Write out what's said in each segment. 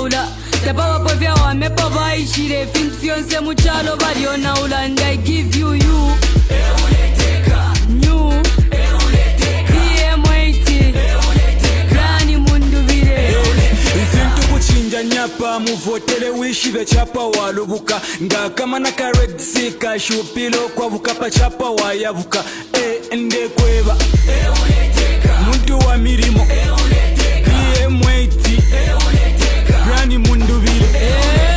naula Tapa wapofya wamepa vaishire Fintu fionse muchalo vario naula And I give you New PM80 Brian Mundubile Ifintu kuchinja nyapa muvotele wishive chapa walubuka Nga kama naka red sika shupilo kwa bukapa chapa wayabuka Ende kweba Muntu wa mirimo PM80 Brian Mundubile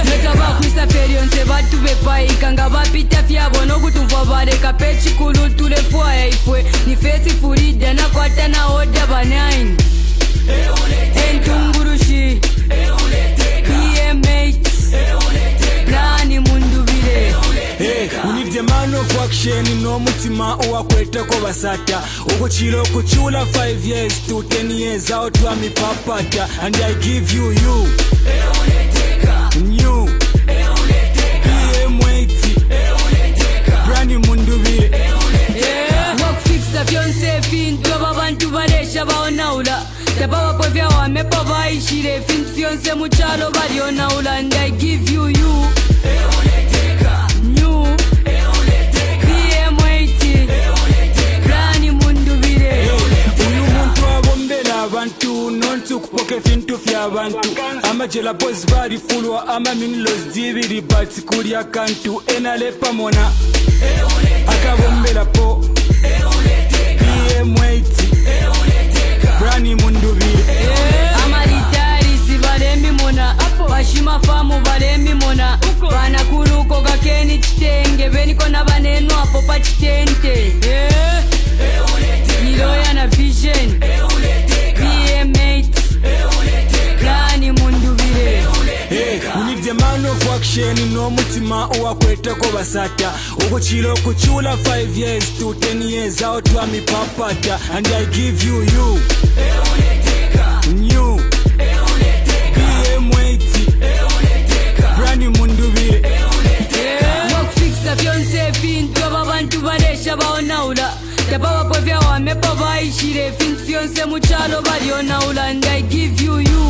Neza bakwisa ferionse batu bepaika Nga bapita fiabo no kutuva bareka Pechi kulu tule fwa ya ifwe Ni feti furida na kwata na oda banine Entungurushi PM8 Brian Mundubile We need the man of action no mutima uwakwete ko basata Ukuchilo kuchula 5 years to 10 years out wa mipapata And I give you New PM80 Brian Mundubile Work fixa fionse fintu Ababantu balesha baonaula Tapa wapofya wamepa vaishire Fintu fionse muchalo vario naula And I give you New PM80 Brian Mundubile Uyu muntu wabombela abantu nontu kupoke fintu fya abantu Amajela boss bari fulwa ama minlos dibiri bati kulia kantu enalepa mona Akabombela po PM80 Brian Mundubile Amaritari si balemi mona Bashima famu balemi mona Bana kuluko kakeni chitenge Beniko na banenu hapo pa chitente Niloya na vision PM8 Brian Mundubile We need the man of action no mutima uwakwete ko basata Ukuchilo kuchula 5 years to 10 years out wa mipapata And I give you New PM80 Brian Mundubile Work fixa fionse fintu Ababantu balesha baonaula Tapa wapofya wamepa vaishire Fintu fionse muchalo vario naula And I give you New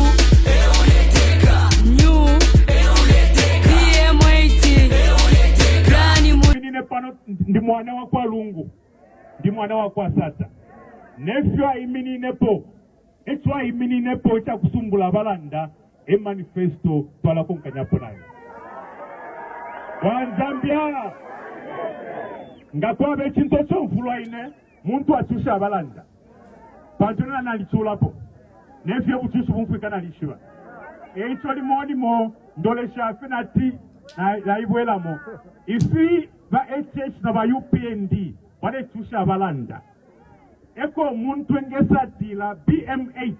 PM80 Brian Mine pano ndi mwana wa kwa lungu Ndi mwana wa kwa sata Nefyo aimini nepo Echo aimini nepo Echa kusumbula balanda manifesto twala konkanyapo nayo Wanzambia Ngatwa bechinto chomfulwa ine Muntu achusha abalanda Pantona nalichulapo Nefyo buchusu bumfika nalishiwa Echo limonimo Ndolesha fenati na ibwela mo Ifi ba HH na ba UPND Wale chusha abalanda Eko muntu engesa tila BM8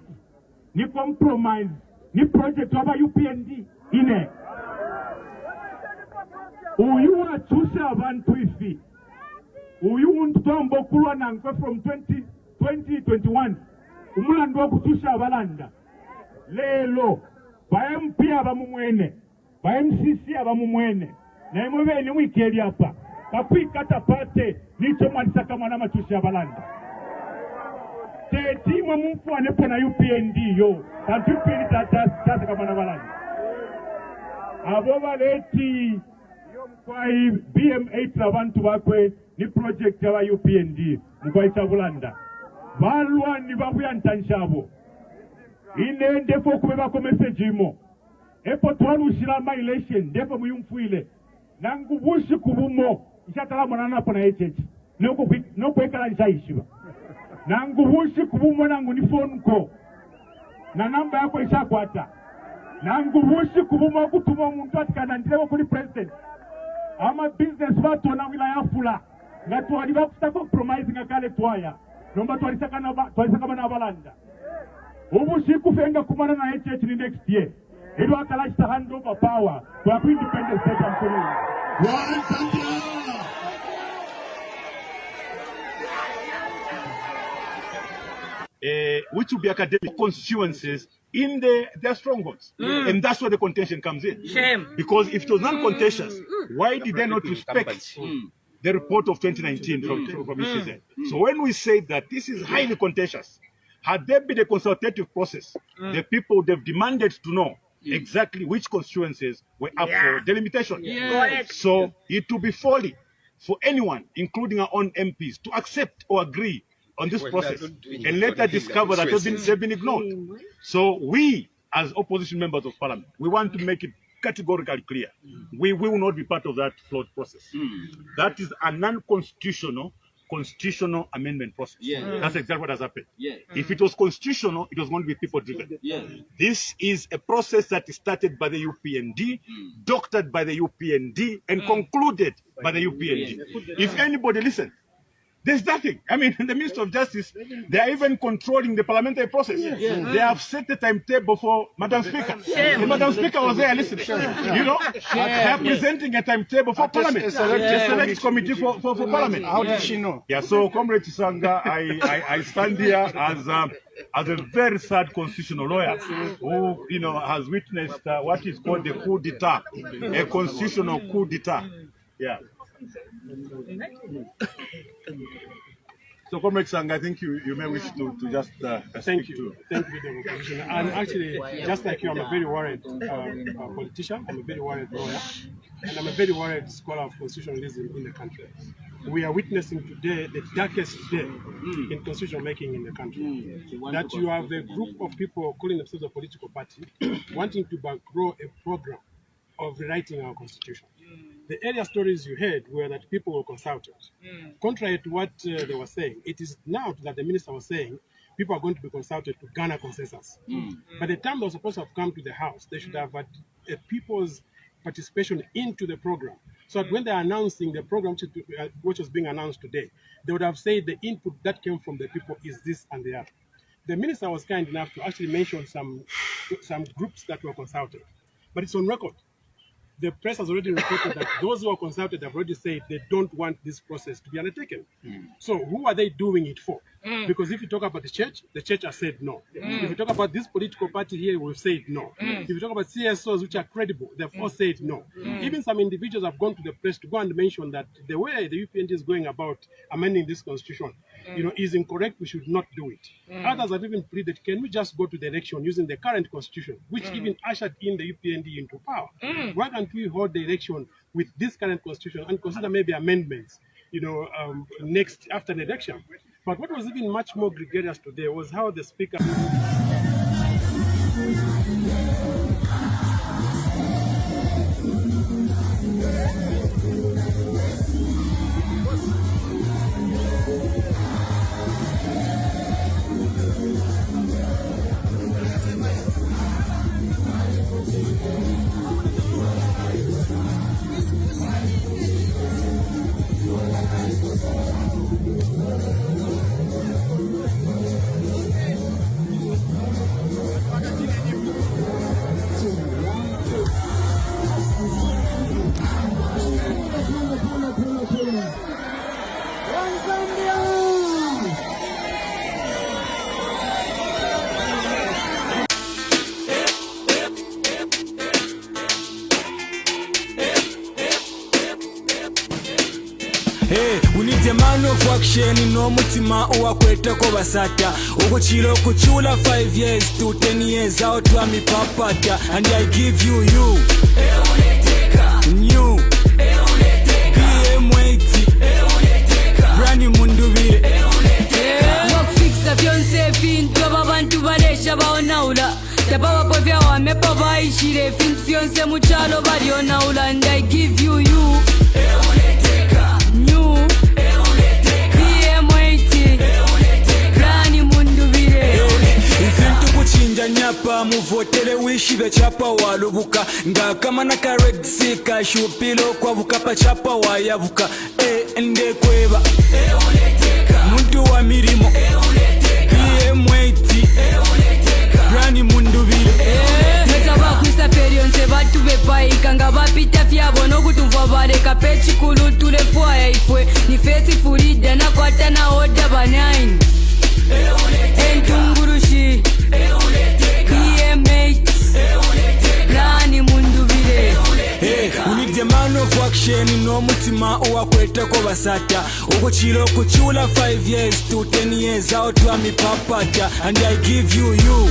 Ni compromise Ni project waba UPND ine Uyu achusha abantu ifi Uyu untombo kulwa nankwe from 2021 Umulando wa kuchusha abalanda Lelo Ba MP abamumwene Ba MCC abamumwene Na imwe ni wikeli hapa Kakwikata pate Nicho mwanisaka mwana machusha abalanda Tetimwe mumfu anepo na UPND yo Kantu UPND tasa kama na balanda Aboba leti Mkwai BM8 la bantu bakwe Ni project ya wa UPND Mkwai chabulanda Balwa ni babu ya ntanshabo Ine ndefo kubeba ko message imo Epo twarushira ma election ndefo muyumfuile Nangubushi kubumo Ishatala mwanana po na HH Noko ekala nishaishiba Nangubushi kubumo nangu ni phone call Na namba yako ishakwata Nangubushi kubumo kutuma muntu atikana ndilewo kuli president Ama business watu na wilaya fula Ngatu waliba kusta compromise ngakale tuwaya Nomba tuwalisaka na balanda Ubushi kufenga kumana na HH ni next year Idu akalashita hand over power Kwa ku independent state and Korea which will be academic constituencies in their strongholds. And that's where the contention comes in. Shame. Because if it was non-contentious, why did they not respect the report of 2019 from ECZ? So when we say that this is highly contentious, had there been a consultative process, the people would have demanded to know exactly which constituencies were up for delimitation. So it will be folly for anyone, including our own MPs, to accept or agree on this process and later discover that they've been ignored. So we, as opposition members of parliament, we want to make it categorically clear. We will not be part of that flawed process. That is a non-constitutional constitutional amendment process. That's exactly what has happened. If it was constitutional, it was going to be people-driven. This is a process that is started by the UPND, doctored by the UPND, and concluded by the UPND. If anybody listen, there's nothing. I mean, the Minister of Justice, they are even controlling the parliamentary process. They have set the timetable for Madam Speaker. The Madam Speaker was there listening. You know, they are presenting a timetable for Parliament. A select committee for Parliament. How did she know? Yeah, so Comrade Chisanga, I stand here as a very sad constitutional lawyer who, you know, has witnessed what is called a coup d'etat, a constitutional coup d'etat. Yeah. So, Comrade Sang, I think you may wish to just thank you. Thank you, the opposition. And actually, just like you, I'm a very worried politician. I'm a very worried lawyer, and I'm a very worried scholar of constitutionalism in the country. We are witnessing today the darkest day in constitution making in the country. That you have a group of people calling themselves a political party, wanting to backgrow a program of rewriting our constitution. The earlier stories you heard were that people were consulted. Contrary to what they were saying, it is now that the minister was saying people are going to be consulted to garner consensus. By the time they were supposed to have come to the House, they should have had people's participation into the program. So that when they're announcing the program which was being announced today, they would have said the input that came from the people is this and the other. The minister was kind enough to actually mention some groups that were consulted. But it's on record. The press has already reported that those who are consulted have already said they don't want this process to be undertaken. So who are they doing it for? Because if you talk about the church has said no. If you talk about this political party here, we've said no. If you talk about CSOs which are credible, they've all said no. Even some individuals have gone to the press to go and mention that the way the UPND is going about amending this constitution, you know, is incorrect. We should not do it. Others have even pleaded, can we just go to the election using the current constitution, which even ushered in the UPND into power? Why can't we hold the election with this current constitution and consider maybe amendments, you know, next after the election? But what was even much more gregarious today was how the speaker. Hey, we need a man of action, no mutima owakwetako basata okuchira okuchula 5 years to 10 years out wa mi papata, and I give you new Brian Mundubile wakufikisa vyonse fintu ababantu balesha baonaula tabawapofya wamepa baishire fintu vyonse muchalo balionaula, and I give you nyapa muvotele wishibe chapa walubuka nga kama na karedsi kashupilo kwa bukapa chapa wayabuka ende kweba muntu wa mirimo Brian Mundubile bakwisa ferionse batu bepaika nga bapita fyabo nokutumva bareka pechikulu tulefwaya ifwe ni fesi furida nakwata na oda banine entungurushi Brian Mundubile. Hey, we need a man of action, no mutima owakwetako basata okuchira okuchula 5 years to 10 years out wa mi papata, and I give you new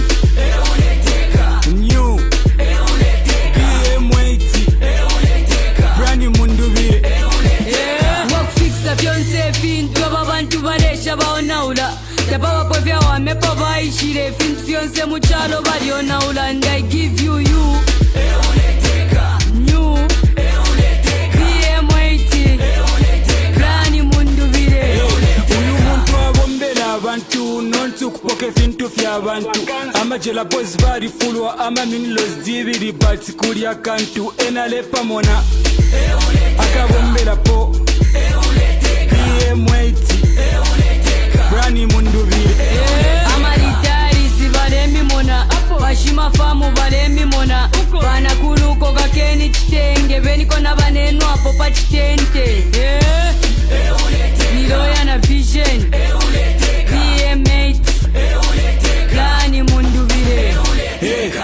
fyonse fintu abantu balesha baonaula Tapa wapofya wamepa vaishire fintu fyonse muchalo balionaula And I give you New BM80 Brian Mundubile Uyu muntu abombela abantu nontu kupoke fintu fyabantu amajela boys bari fulwa ama minilos dibiri bati kulia kantu enalepa mona akabombela po BM80 Brian Mundubile amalitarisi balemi mona bashima famu balemi mona bana kuluko kakeni chitenge beniko na banenu apo pa chitente niloya na vision BM8 Brian Mundubile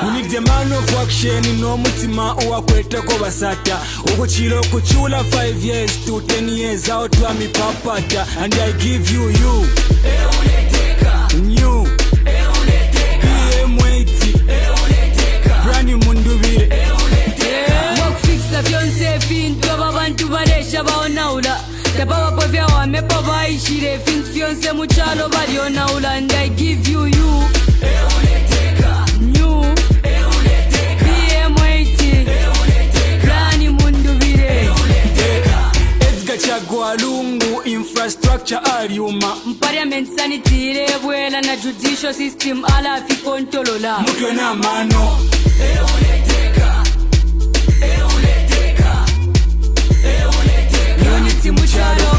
We need the man of action no mutima uwakweteko basata ukuchilo kuchula 5 years to 10 years out wa mipapata And I give you New BM80 Brian Mundubile wakufikisa fyonse fintu ababantu balesha baonaula Tapa wapofya wamepa vaishire fintu fyonse muchalo balionaula And I give you New BM80 Brian Mundubile Edgar Chagwa lungu infrastructure aliuma Parliament sanitire bwela na judicial system ala fi kontolola mutwe na mano unity muchalo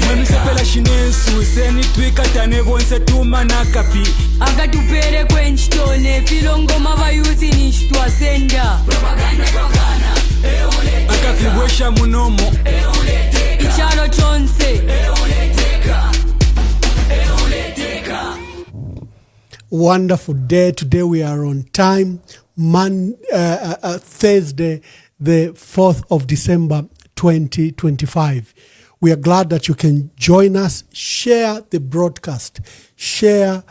mwemisepela shinensu seni twikatane bonse tuma na kapi akatupere kwenchitone filongoma bayuthi nishitwa senda akafibwesha munomo ichalo chonse Wonderful day. Today we are on time. Thursday, the 4th of December, 2025. We are glad that you can join us. Share the broadcast. Share,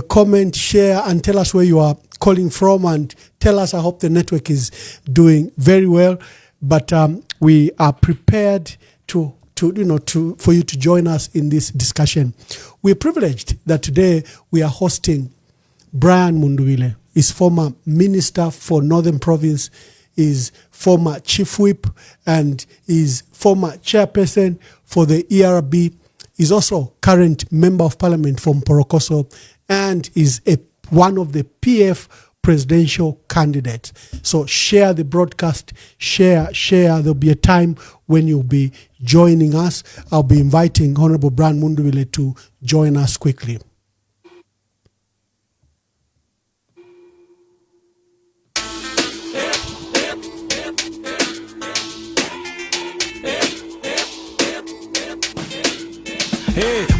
comment, share, and tell us where you are calling from. And tell us, I hope the network is doing very well. But we are prepared for you to join us in this discussion. We're privileged that today we are hosting Brian Mundubile. Is former minister for Northern Province, is former chief whip, and is former chairperson for the ERB. Is also current member of parliament from Porokoso, and is one of the PF presidential candidates. So share the broadcast, share. There'll be a time when you'll be joining us. I'll be inviting Honorable Brian Mundubile to join us quickly.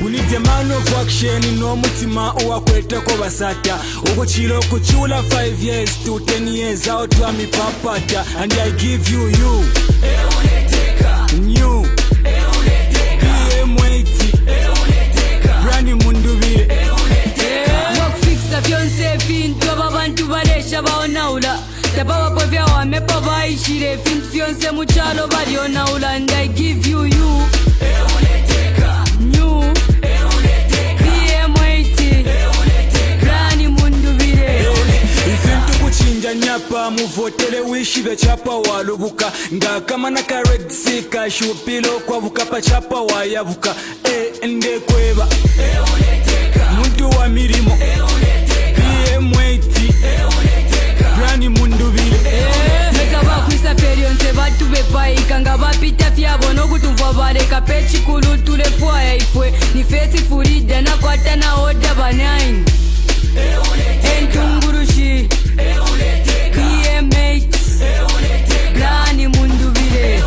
We need the man of action no mutima uwakweteko basata ukuchilo kuchula 5 years to 10 years out wa mipapata And I give you New BM80 Brian Mundubile wakufikisa fyonse fintu ababantu balesha baonaula Tapa wapofya wamepa vaishire fintu fyonse muchalo balionaula And I give you New BM80 Brian Mundubile ifintu kuchinja nyapa muvotele wishive chapa walubuka ngakama na ka red sea kashupilo kwa bukapa chapa wayabuka ndekweba muntu wa mirimo BM80 Brian Mundubile meza bakwisa ferionse batu bepaika nga bapita fyabo nokutuvwa baleka pechikulu tulefwaya ifwe ni fesi furida nakwata na oda banaini entungurushi BM8 Brian Mundubile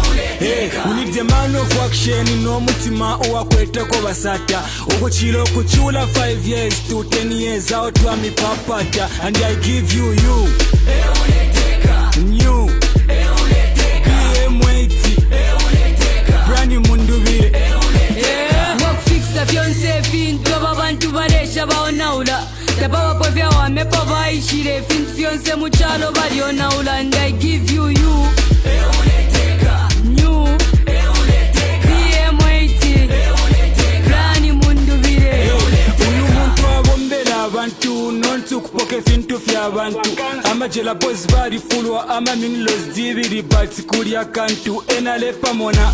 We need the man of action no mutima uwakweteko basata ukuchilo kuchula 5 years to 10 years out wa mipapata And I give you New BM80 Brian Mundubile wakufikisa fyonse fintu ababantu balesha baonaula Tapa wapofya wamepa vaishire fintu fyonse muchalo balionaula And I give you New BM80 ebintu by'abantu amajela boys balifulwa amaminlos dibiri bati kulya kantu enalepa mona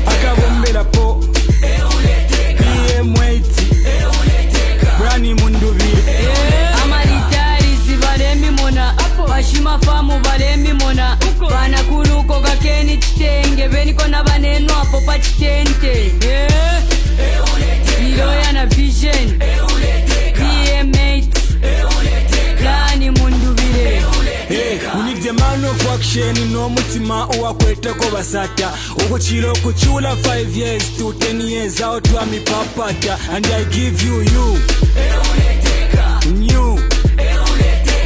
akabombela po PM8 Brian Mundubile amalitarisi balemi mona bashima famu balemi mona banakuluko kakeni kitenge beniko nabaneno apo pa kitente Niloya na vision PM8 Brian Mundubile we need the man of action n'omutima owakwetako basata okukira okukyula 5 years to 10 years out wa mipapata and I give you new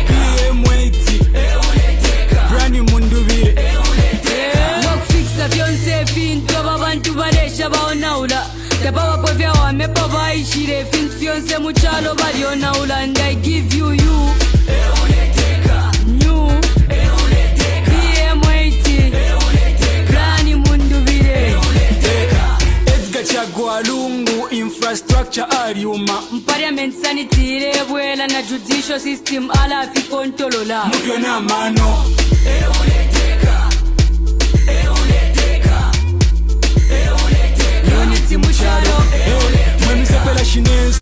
PM8 Brian Mundubile nokufikisa byonse fintu abantu balesha baonaula tabawapo vyawameba bayishire fintu byonse mukyalo balionaula and I give you new PM8 Brian Mundubile Edgar Chagwalungu infrastructure aliuma parliament sanitire bwela na judicial system ala fi kontolola mutwe n'amano unity mukyalo mwemisepela shinensi.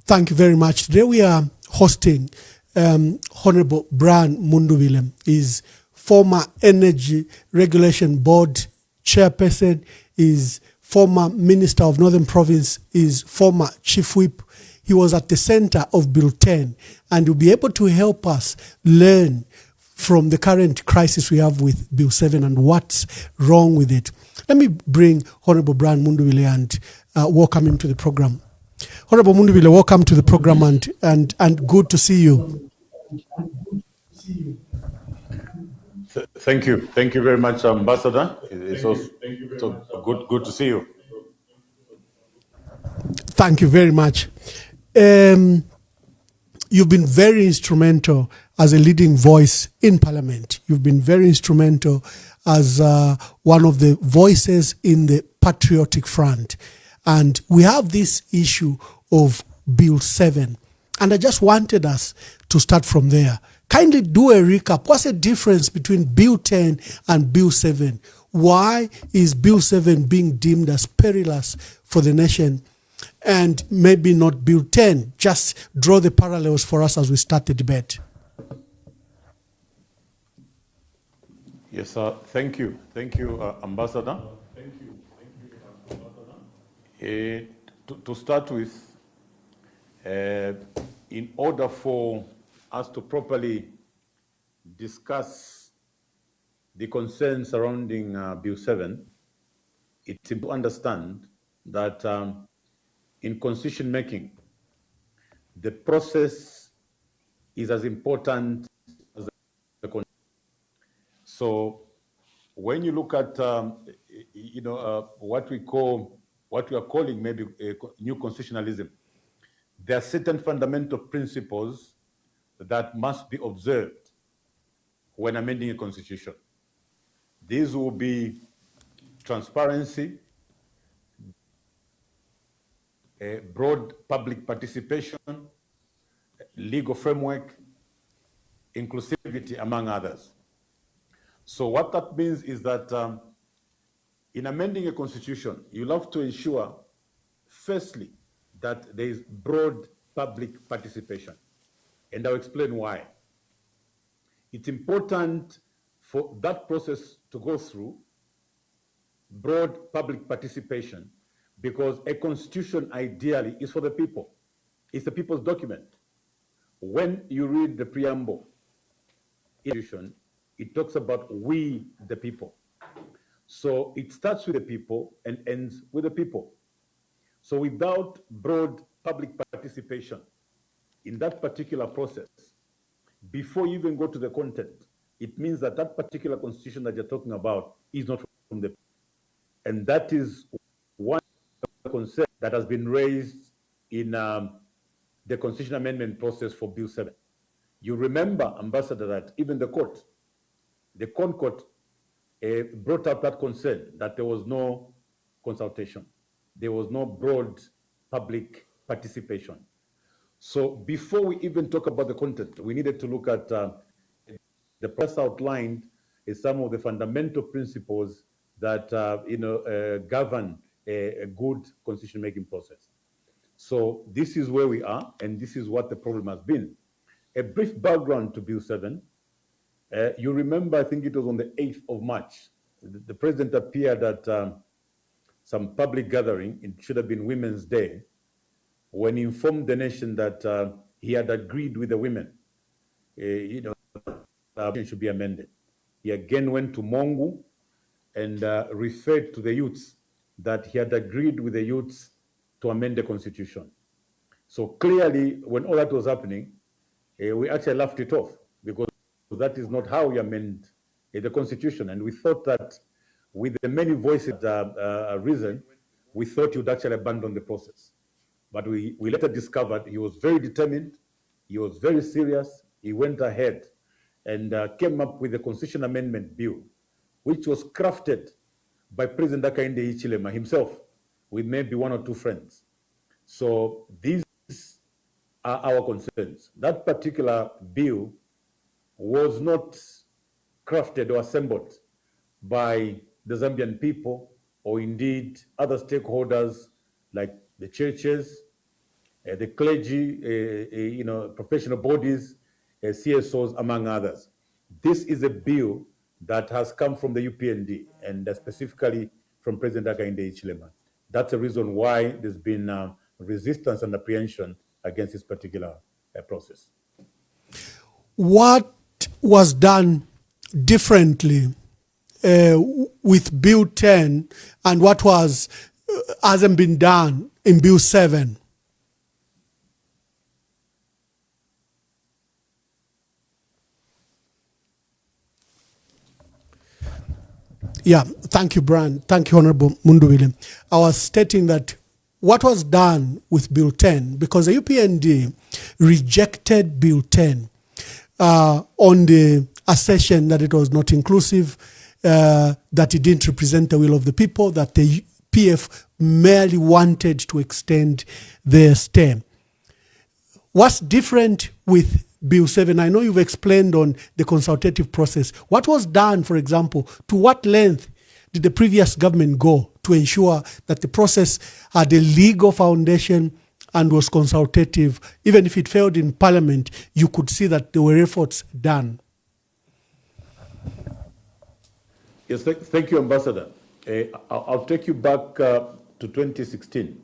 Thank you very much. Today we are hosting Honorable Brian Mundubile. Is former Energy Regulation Board chairperson, is former Minister of Northern Province, is former Chief Whip. He was at the center of Bill 10 and will be able to help us learn from the current crisis we have with Bill 7 and what's wrong with it. Let me bring Honorable Brian Mundubile and welcome him to the program. Honorable Mundubile, welcome to the program and good to see you. Thank you. Thank you very much, Ambassador. It's also good to see you. Thank you very much. You've been very instrumental as a leading voice in Parliament. You've been very instrumental as one of the voices in the Patriotic Front. And we have this issue of Bill 7. And I just wanted us to start from there. Kindly do a recap. What's the difference between Bill 10 and Bill 7? Why is Bill 7 being deemed as perilous for the nation and maybe not Bill 10? Just draw the parallels for us as we start the debate. Yes, sir. Thank you. Thank you, Ambassador. To start with, in order for us to properly discuss the concerns surrounding Bill 7, it's important to understand that in constitution making, the process is as important as the constitution. So when you look at what we are calling maybe a new constitutionalism, there are certain fundamental principles that must be observed when amending a constitution. These will be transparency, broad public participation, legal framework, inclusivity, among others. So what that means is that in amending a constitution, you'll have to ensure, firstly, that there is broad public participation. And I'll explain why. It's important for that process to go through broad public participation because a constitution ideally is for the people. It's the people's document. When you read the preamble, it talks about we, the people. So it starts with the people and ends with the people. So without broad public participation in that particular process, before you even go to the content, it means that that particular constitution that you're talking about is not from the people. And that is one concern that has been raised in the constitution amendment process for Bill 7. You remember, Ambassador, that even the court, the CONCORT, brought up that concern that there was no consultation. There was no broad public participation. So before we even talk about the content, we needed to look at the press outlined is some of the fundamental principles that govern a good constitution-making process. So this is where we are, and this is what the problem has been. A brief background to Bill 7. You remember, I think it was on the 8th of March, the president appeared at some public gathering, it should have been Women's Day, when he informed the nation that he had agreed with the women, it should be amended. He again went to Mongu and referred to the youths that he had agreed with the youths to amend the constitution. So clearly, when all that was happening, we actually laughed it off because that is not how we amend the constitution. And we thought that with the many voices risen, we thought he would actually abandon the process. But we later discovered he was very determined, he was very serious, he went ahead and came up with a constitution amendment bill, which was crafted by President Hakainde Hichilema himself with maybe one or two friends. So these are our concerns. That particular bill was not crafted or assembled by the Zambian people or indeed other stakeholders like the churches, the clergy, professional bodies, CSOs, among others. This is a bill that has come from the UPND and specifically from President Hakainde Hichilema. That's the reason why there's been resistance and apprehension against this particular process. What was done differently with Bill 10 and what hasn't been done in Bill 7? Yeah, thank you, Brian. Thank you, Honorable Mundubile. I was stating that what was done with Bill 10, because the UPND rejected Bill 10 on the assertion that it was not inclusive, that it didn't represent the will of the people, that the PF merely wanted to extend their stay. What's different with Bill 7? I know you've explained on the consultative process. What was done, for example, to what length did the previous government go to ensure that the process had a legal foundation and was consultative? Even if it failed in Parliament, you could see that there were efforts done. Yes, thank you, Ambassador. I'll take you back to 2016.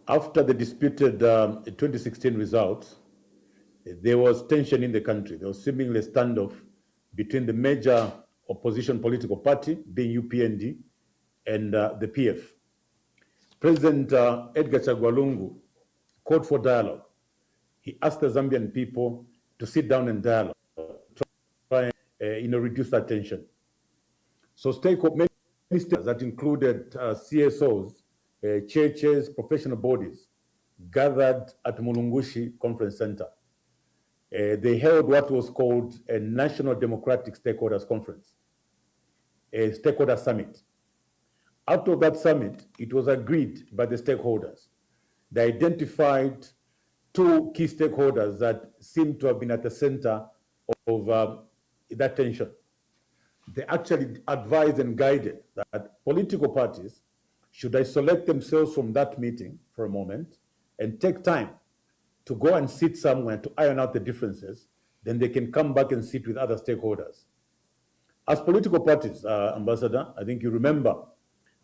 After the disputed 2016 results, there was tension in the country. There was seemingly a standoff between the major opposition political party, being UPND, and the PF. President Edgar Chagwa Lungu called for dialogue. He asked the Zambian people to sit down and dialogue, try and reduce that tension. So many stakeholders that included CSOs, churches, professional bodies, gathered at Mulungushi Conference Center. They held what was called a National Democratic Stakeholders Conference, a stakeholder summit. Out of that summit, it was agreed by the stakeholders. They identified two key stakeholders that seemed to have been at the center of that tension. They actually advised and guided that political parties should isolate themselves from that meeting for a moment and take time to go and sit somewhere to iron out the differences, then they can come back and sit with other stakeholders. As political parties, Ambassador, I think you remember,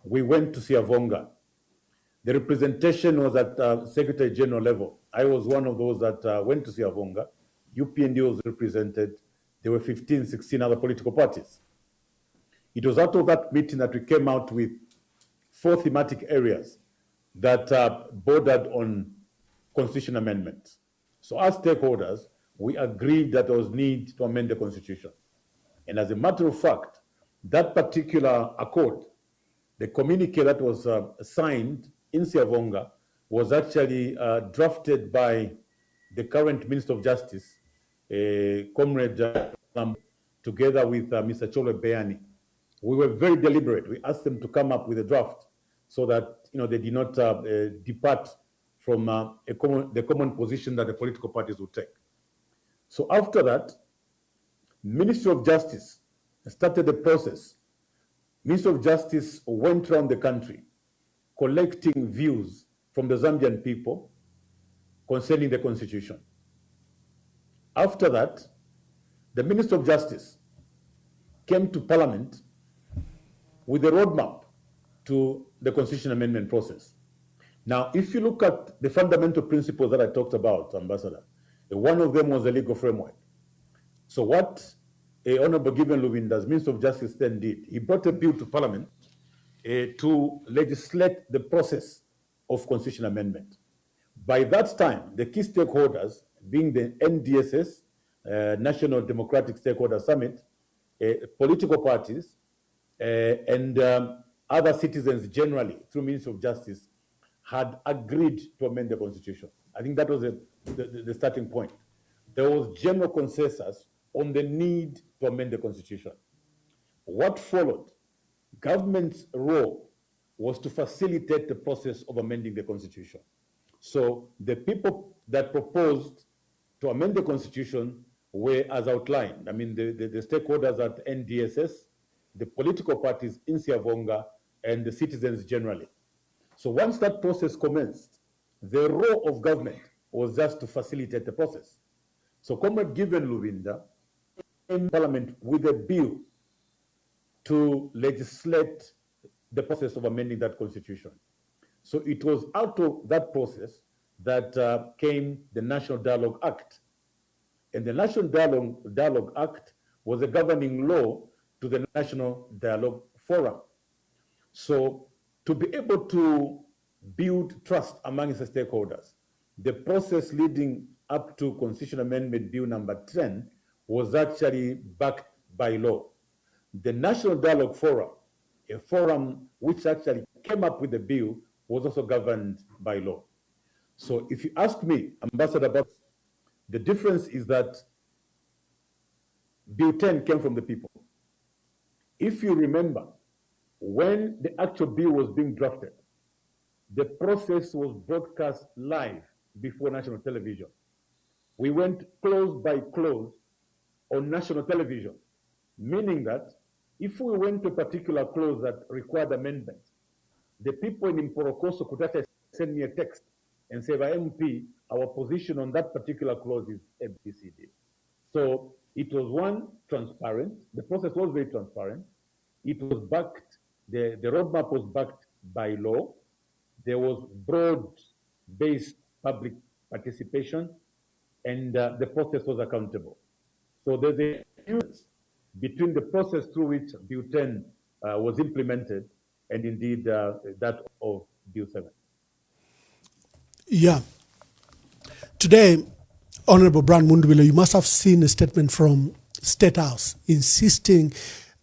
we went to Siavonga. The representation was at Secretary General level. I was one of those that went to Siavonga. UPND was represented. There were 15, 16 other political parties. It was out of that meeting that we came out with 4 thematic areas that bordered on constitution amendments. So as stakeholders, we agreed that there was need to amend the constitution. And as a matter of fact, that particular accord, the communique that was signed in Siavonga was actually drafted by the current Minister of Justice, Comrade together with Mr. Cholo Beani. We were very deliberate. We asked them to come up with a draft so that they did not depart from the common position that the political parties would take. So after that, Ministry of Justice started the process. Ministry of Justice went around the country collecting views from the Zambian people concerning the constitution. After that, the Minister of Justice came to Parliament with a roadmap to the constitution amendment process. Now, if you look at the fundamental principles that I talked about, Ambassador, one of them was the legal framework. So what Honorable Given Lubinda's Minister of Justice then did, he brought a bill to Parliament to legislate the process of constitution amendment. By that time, the key stakeholders, being the NDSS, National Democratic Stakeholder Summit, political parties, and other citizens generally, through Ministry of Justice, had agreed to amend the Constitution. I think that was the starting point. There was general consensus on the need to amend the Constitution. What followed? Government's role was to facilitate the process of amending the Constitution. So the people that proposed to amend the Constitution were as outlined. I mean, the stakeholders at NDSS, the political parties in Siavonga, and the citizens generally. So once that process commenced, the role of government was just to facilitate the process. So Comrade Given Lubinda in Parliament with a bill to legislate the process of amending that constitution. So it was out of that process that came the National Dialogue Act. And the National Dialogue Act was a governing law to the National Dialogue Forum. So to be able to build trust among the stakeholders, the process leading up to Constitution Amendment Bill number 10 was actually backed by law. The National Dialogue Forum, a forum which actually came up with the bill, was also governed by law. So if you ask me, Ambassador, the difference is that Bill 10 came from the people. If you remember, when the actual bill was being drafted, the process was broadcast live before national television. We went clause by clause on national television, meaning that if we went to a particular clause that required amendment, the people in Imporokoso could actually send me a text and say, by MP, our position on that particular clause is ABCD. So it was one, transparent. The process was very transparent. It was backed, the roadmap was backed by law. There was broad-based public participation, and the process was accountable. So there's a difference between the process through which Bill 10 was implemented and indeed that of Bill 7. Yeah. Today, Honorable Brian Mundubile, you must have seen a statement from State House insisting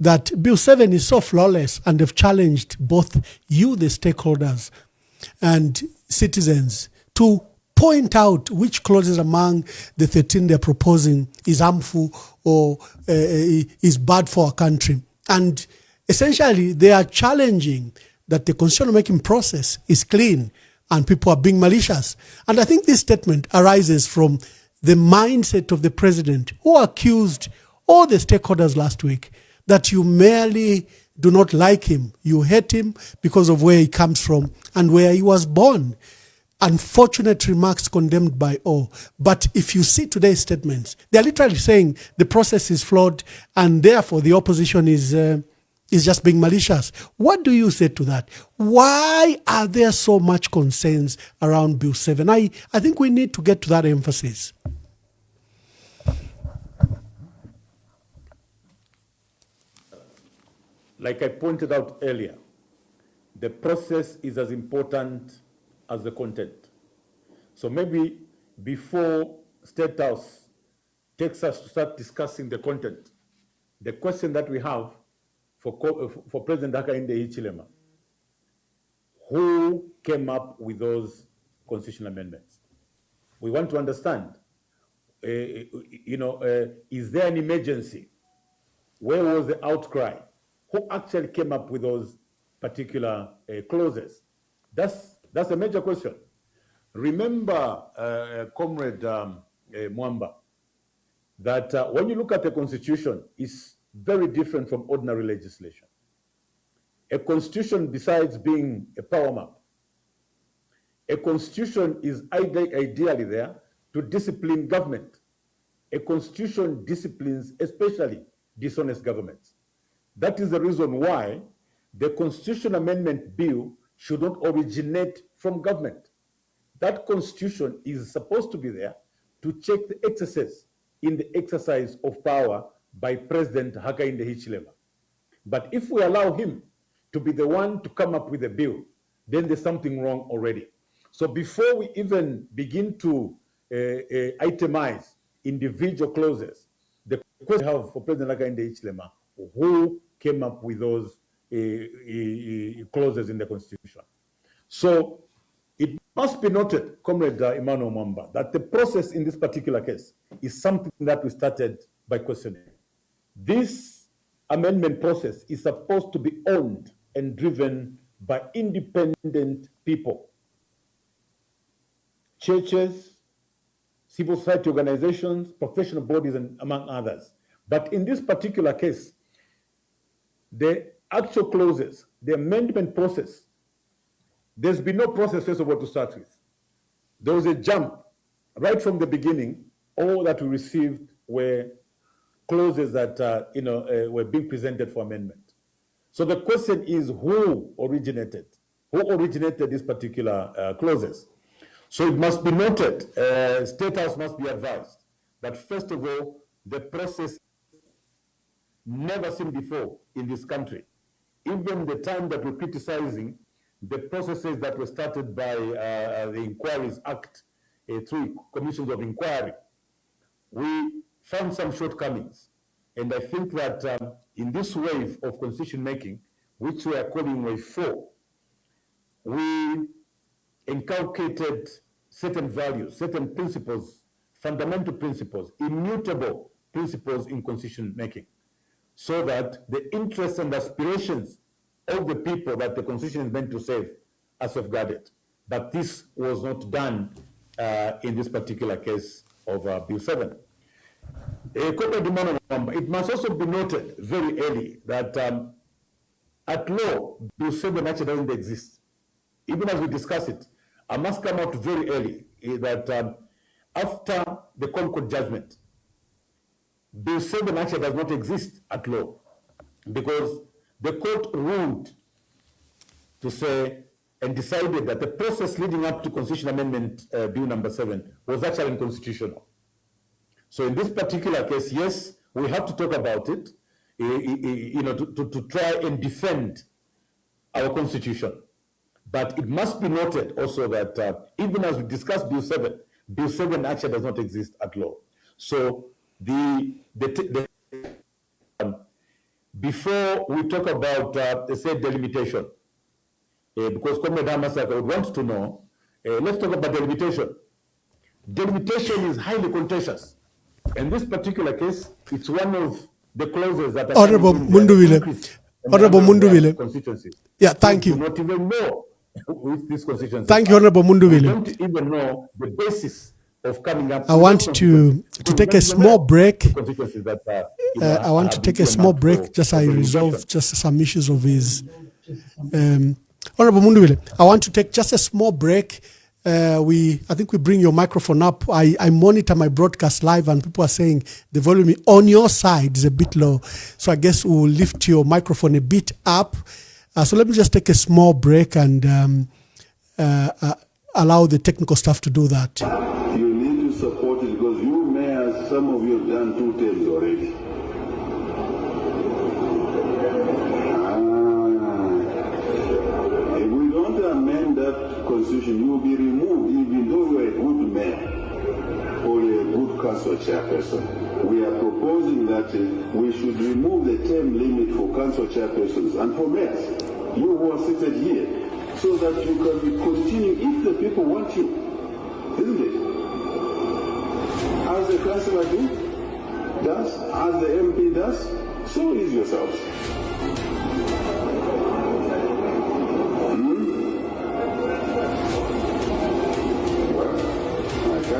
that Bill 7 is so flawless, and they've challenged both you, the stakeholders, and citizens to point out which clauses among the 13 they're proposing is harmful or is bad for our country. And essentially, they are challenging that the constitution-making process is clean and people are being malicious. And I think this statement arises from the mindset of the president, who accused all the stakeholders last week that you merely do not like him. You hate him because of where he comes from and where he was born. Unfortunate remarks condemned by all. But if you see today's statements, they're literally saying the process is flawed and therefore the opposition is just being malicious. What do you say to that? Why are there so much concerns around Bill 7? I think we need to get to that emphasis. Like I pointed out earlier, the process is as important as the content. So maybe before State House takes us to start discussing the content, the question that we have for President Hakainde Hichilema, who came up with those constitutional amendments? We want to understand, is there an emergency? Where was the outcry? Who actually came up with those particular clauses? That's a major question. remember, Comrade Mwamba, that when you look at the Constitution, it's very different from ordinary legislation. A Constitution, besides being a power map, a Constitution is ideally there to discipline government. A Constitution disciplines especially dishonest governments. That is the reason why the Constitution Amendment Bill should not originate from government. That Constitution is supposed to be there to check the excesses in the exercise of power by President Hakainde Hichilema. But if we allow him to be the one to come up with a bill, then there's something wrong already. So before we even begin to itemize individual clauses, the question we have for President Hakainde Hichilema, who came up with those clauses in the Constitution? So it must be noted, Comrade Emmanuel Mwamba, that the process in this particular case is something that we started by questioning. This amendment process is supposed to be owned and driven by independent people, churches, civil society organizations, professional bodies, and among others. But in this particular case, the actual clauses, the amendment process, there's been no process, first of all, to start with. There was a jump right from the beginning. All that we received were clauses that were being presented for amendment. So the question is, who originated these particular clauses? So it must be noted, State House must be advised that, first of all, the process never seen before in this country. Even the time that we're criticizing the processes that were started by the Inquiries Act through commissions of inquiry, we found some shortcomings. And I think that in this wave of constitution making, which we are calling Wave 4, we inculcated certain values, certain principles, fundamental principles, immutable principles in constitution making, so that the interests and aspirations of the people that the Constitution is meant to save are safeguarded. But this was not done in this particular case of Bill 7. It must also be noted very early that at law, Bill 7 actually doesn't exist. Even as we discuss it, I must come out very early that after the Concord judgment, Bill 7 actually does not exist at law, because the court ruled to say and decided that the process leading up to Constitution Amendment Bill number 7 was actually unconstitutional. So in this particular case, yes, we have to talk about it, to try and defend our Constitution. But it must be noted also that even as we discuss Bill 7 actually does not exist at law. So before we talk about the said delimitation, because Comrade Hamasaka would want to know, let's talk about delimitation. Delimitation is highly contentious. In this particular case, it's one of the clauses that are Honorable Mundubile. Constituencies. Yeah, thank you. Not even know with this constituency. Thank you, Honorable Mundubile. We don't even know the basis of coming up. I want to take a small break. I want to take a small break. Just I resolve just some issues of his. Honorable Mundubile, I want to take just a small break. I think we bring your microphone up. I monitor my broadcast live, and people are saying the volume on your side is a bit low. So I guess we'll lift your microphone a bit up. So let me just take a small break and allow the technical staff to do that. You need to support it because you mayors, some of you have done 2 terms already. If we don't amend that constitution, you will be removed even though you are a good mayor or a good council chairperson. We are proposing that we should remove the term limit for council chairpersons and for mayors, you who are seated here, so that you can continue if the people want you, isn't it? As the councillor does, as the MP does, so is yourselves.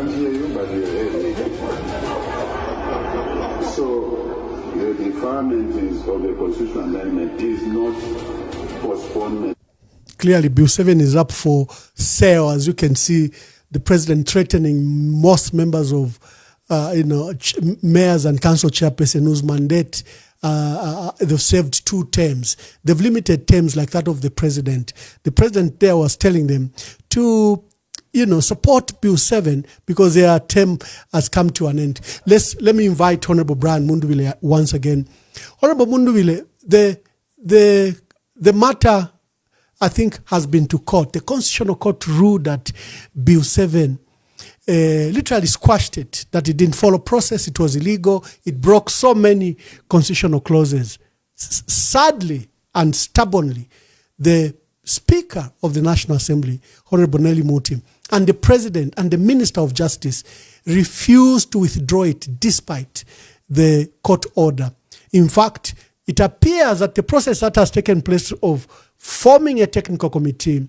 can't hear you, but you heard me. So the deferment of the constitutional amendment is not postponement. Clearly, Bill 7 is up for sale. As you can see, the president threatening most members of, mayors and council chairperson whose mandate they've served 2 terms. They've limited terms like that of the president. The president there was telling them to, support Bill 7 because their term has come to an end. Let me invite Honorable Brian Mundubile once again. Honorable Mundubile, the matter, I think, has been to court. The Constitutional Court ruled that Bill 7 literally squashed it, that it didn't follow process, it was illegal, it broke so many constitutional clauses. Sadly and stubbornly, the Speaker of the National Assembly, Honorable Nelly Mutim, and the President and the Minister of Justice refused to withdraw it despite the court order. In fact, it appears that the process that has taken place of forming a technical committee,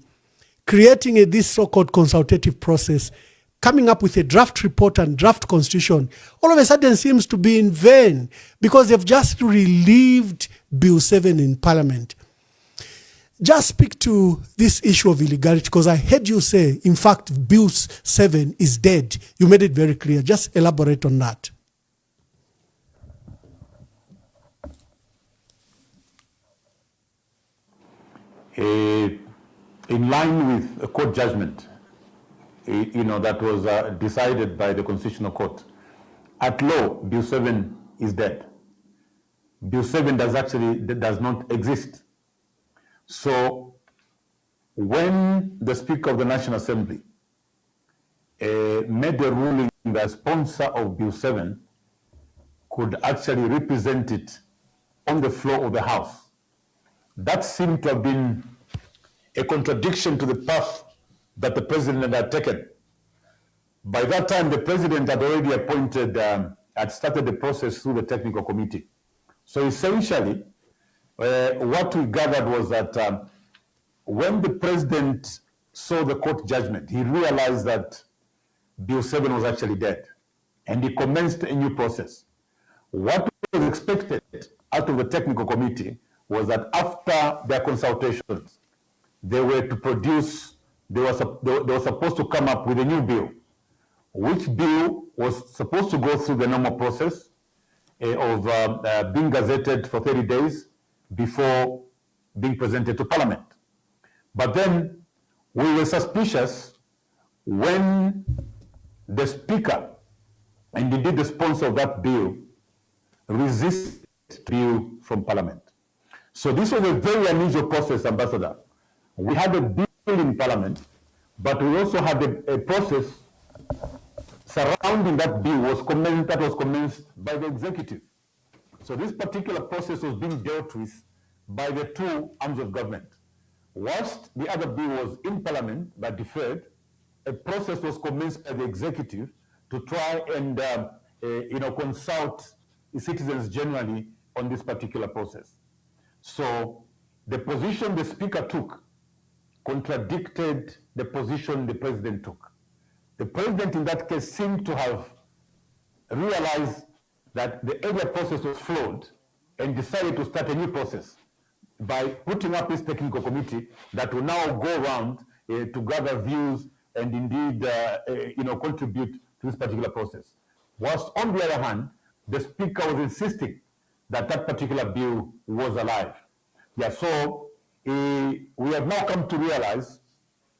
creating this so-called consultative process, coming up with a draft report and draft constitution, all of a sudden seems to be in vain because they've just relieved Bill 7 in Parliament. Just speak to this issue of illegality, because I heard you say, in fact, Bill 7 is dead. You made it very clear. Just elaborate on that. In line with a court judgment, that was decided by the Constitutional Court, at law, Bill 7 is dead. Bill 7 does not exist. So when the Speaker of the National Assembly made a ruling that the sponsor of Bill 7 could actually represent it on the floor of the House, that seemed to have been a contradiction to the path that the President had taken. By that time, the President had already had started the process through the technical committee. So essentially, what we gathered was that when the President saw the court judgment, he realized that Bill 7 was actually dead, and he commenced a new process. What was expected out of the technical committee was that after their consultations, they were to produce, they were supposed to come up with a new bill, which bill was supposed to go through the normal process of being gazetted for 30 days before being presented to Parliament. But then we were suspicious when the Speaker, and indeed the sponsor of that bill, resisted the bill from Parliament. So this was a very unusual process, Ambassador. We had a bill in Parliament, but we also had a process surrounding that bill that was commenced by the executive. So this particular process was being dealt with by the 2 arms of government. Whilst the other bill was in Parliament but deferred, a process was commenced by the executive to try and consult citizens generally on this particular process. So the position the Speaker took contradicted the position the President took. The President in that case seemed to have realized that the earlier process was flawed and decided to start a new process by putting up this technical committee that will now go around to gather views and indeed contribute to this particular process. Whilst on the other hand, the Speaker was insisting that that particular bill was alive. Yeah, so we have now come to realize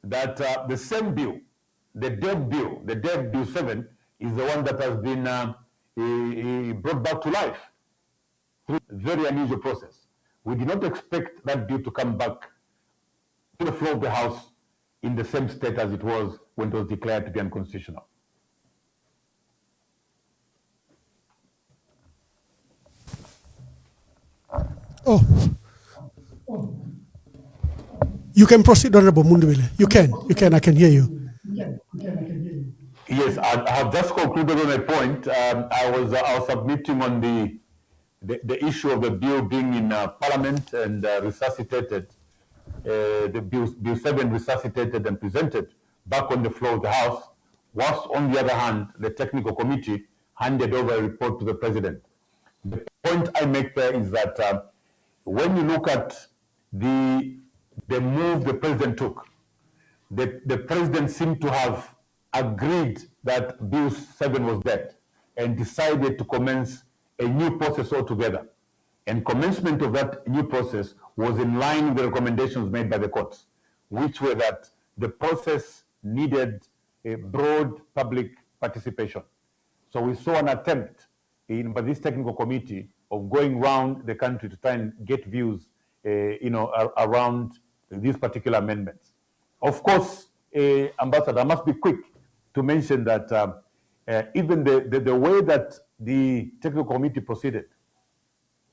that the same bill, the dead Bill 7, is the one that has been brought back to life through a very unusual process. We did not expect that bill to come back to the floor of the House in the same state as it was when it was declared to be unconstitutional. Oh. You can proceed, Honorable Mundubile. You can, I can hear you. Yes, I have just concluded on a point. I was submitting on the issue of the bill being in Parliament and resuscitated, the bill 7 resuscitated and presented back on the floor of the House whilst on the other hand, the technical committee handed over a report to the president. The point I make there is that when you look at the move the president took, the president seemed to have agreed that Bill 7 was dead and decided to commence a new process altogether. And commencement of that new process was in line with the recommendations made by the courts, which were that the process needed a broad public participation. So we saw an attempt by this technical committee of going around the country to try and get views, around these particular amendments. Of course, Ambassador, I must be quick to mention that even the way that the technical committee proceeded,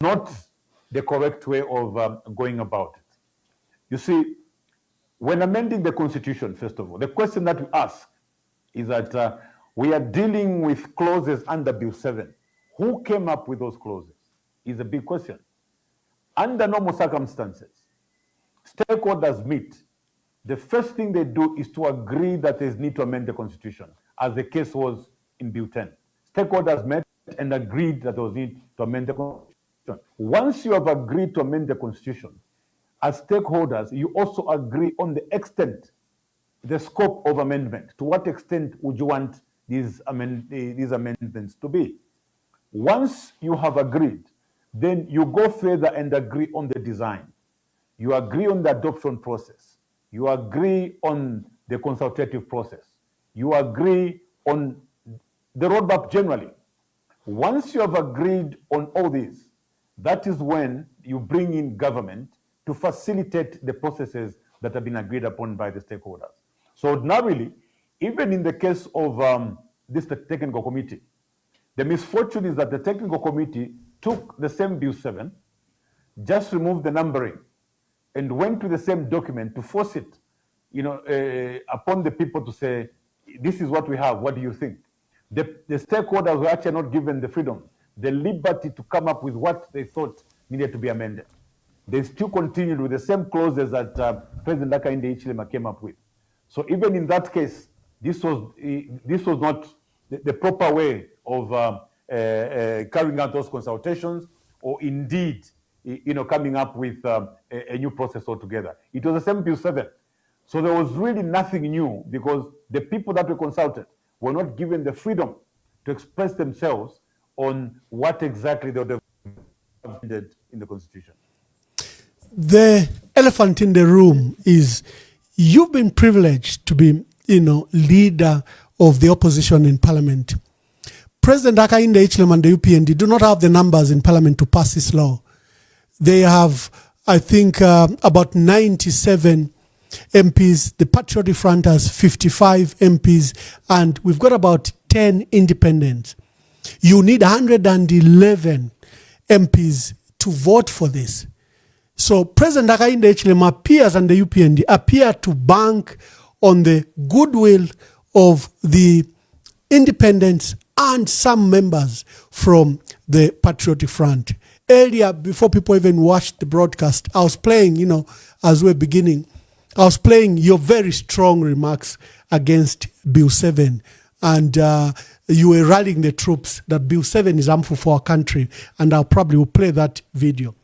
not the correct way of going about it. You see, when amending the Constitution, first of all, the question that we ask is that we are dealing with clauses under Bill 7. Who came up with those clauses is a big question. Under normal circumstances, stakeholders meet. The first thing they do is to agree that there is need to amend the Constitution, as the case was in Bill 10. Stakeholders met and agreed that there was need to amend the Constitution. Once you have agreed to amend the Constitution, as stakeholders, you also agree on the extent, the scope of amendment. To what extent would you want these amendments to be? Once you have agreed, then you go further and agree on the design. You agree on the adoption process. You agree on the consultative process. You agree on the roadmap generally. Once you have agreed on all these, that is when you bring in government to facilitate the processes that have been agreed upon by the stakeholders. So ordinarily, even in the case of this technical committee, the misfortune is that the technical committee took the same Bill 7, just removed the numbering, and went to the same document to force it, upon the people to say, this is what we have, what do you think? The stakeholders were actually not given the freedom, the liberty to come up with what they thought needed to be amended. They still continued with the same clauses that President Hakainde Hichilema came up with. So even in that case, this was not the proper way of carrying out those consultations, or indeed, coming up with a new process altogether. It was the same Bill 7. So there was really nothing new, because the people that were consulted were not given the freedom to express themselves on what exactly they would have amended in the Constitution. The elephant in the room is you've been privileged to be, leader of the opposition in Parliament. President Hakainde Hichilema and the UPND do not have the numbers in Parliament to pass this law. They have, I think, about 97 MPs. The Patriotic Front has 55 MPs, and we've got about 10 independents. You need 111 MPs to vote for this. So President Hakainde Hichilema appears, and the UPND appear to bank on the goodwill of the independents and some members from the Patriotic Front. Earlier, before people even watched the broadcast, I was playing, as we're beginning, I was playing your very strong remarks against Bill 7. And you were rallying the troops that Bill 7 is harmful for our country. And I'll probably will play that video.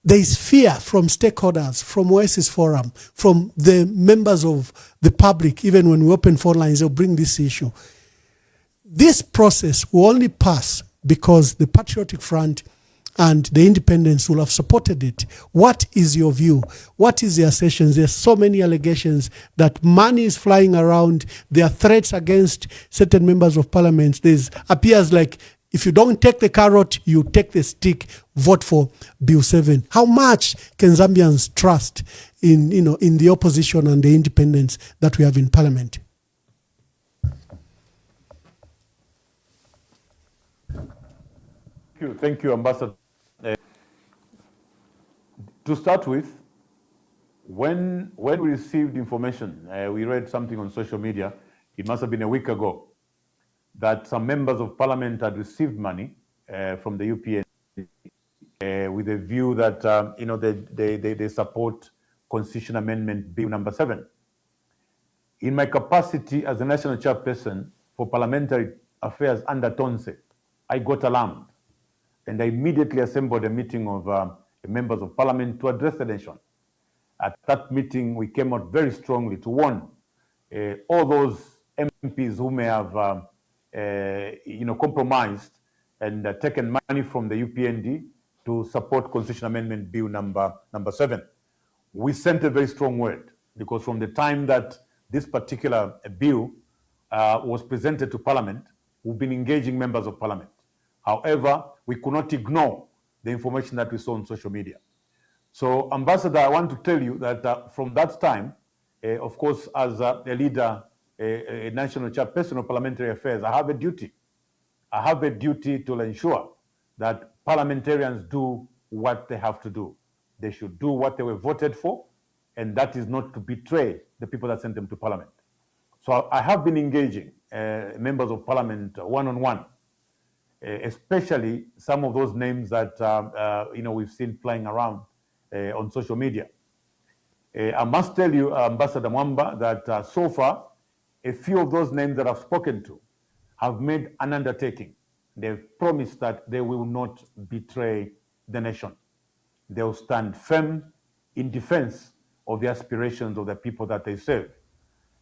There is fear from stakeholders, from Oasis Forum, from the members of the public. Even when we open phone lines, they'll bring this issue. This process will only pass because the Patriotic Front and the independents will have supported it. What is your view? What is the assertions? There's so many allegations that money is flying around. There are threats against certain members of parliament. There's appears like if you don't take the carrot, you take the stick. Vote for Bill 7. How much can Zambians trust in the opposition and the independents that we have in parliament? Thank you, Ambassador. To start with, when we received information, we read something on social media, it must have been a week ago, that some members of parliament had received money from the UPN with a view that they support Constitution Amendment Bill number 7. In my capacity as the national chairperson for parliamentary affairs under Tonse, I got alarmed and I immediately assembled a meeting of members of parliament to address the nation. At that meeting, we came out very strongly to warn all those MPs who may have compromised and taken money from the UPND to support Constitution Amendment Bill number 7. We sent a very strong word because from the time that this particular bill was presented to Parliament, we've been engaging members of Parliament. However, we could not ignore the information that we saw on social media. So, Ambassador, I want to tell you that from that time, of course, as a leader, a national chairperson of parliamentary affairs, I have a duty. I have a duty to ensure that parliamentarians do what they have to do. They should do what they were voted for, and that is not to betray the people that sent them to Parliament. So I have been engaging members of Parliament one-on-one, especially some of those names that we've seen flying around on social media. I must tell you, Ambassador Mwamba, that so far, a few of those names that I've spoken to have made an undertaking. They've promised that they will not betray the nation. They'll stand firm in defense of the aspirations of the people that they serve.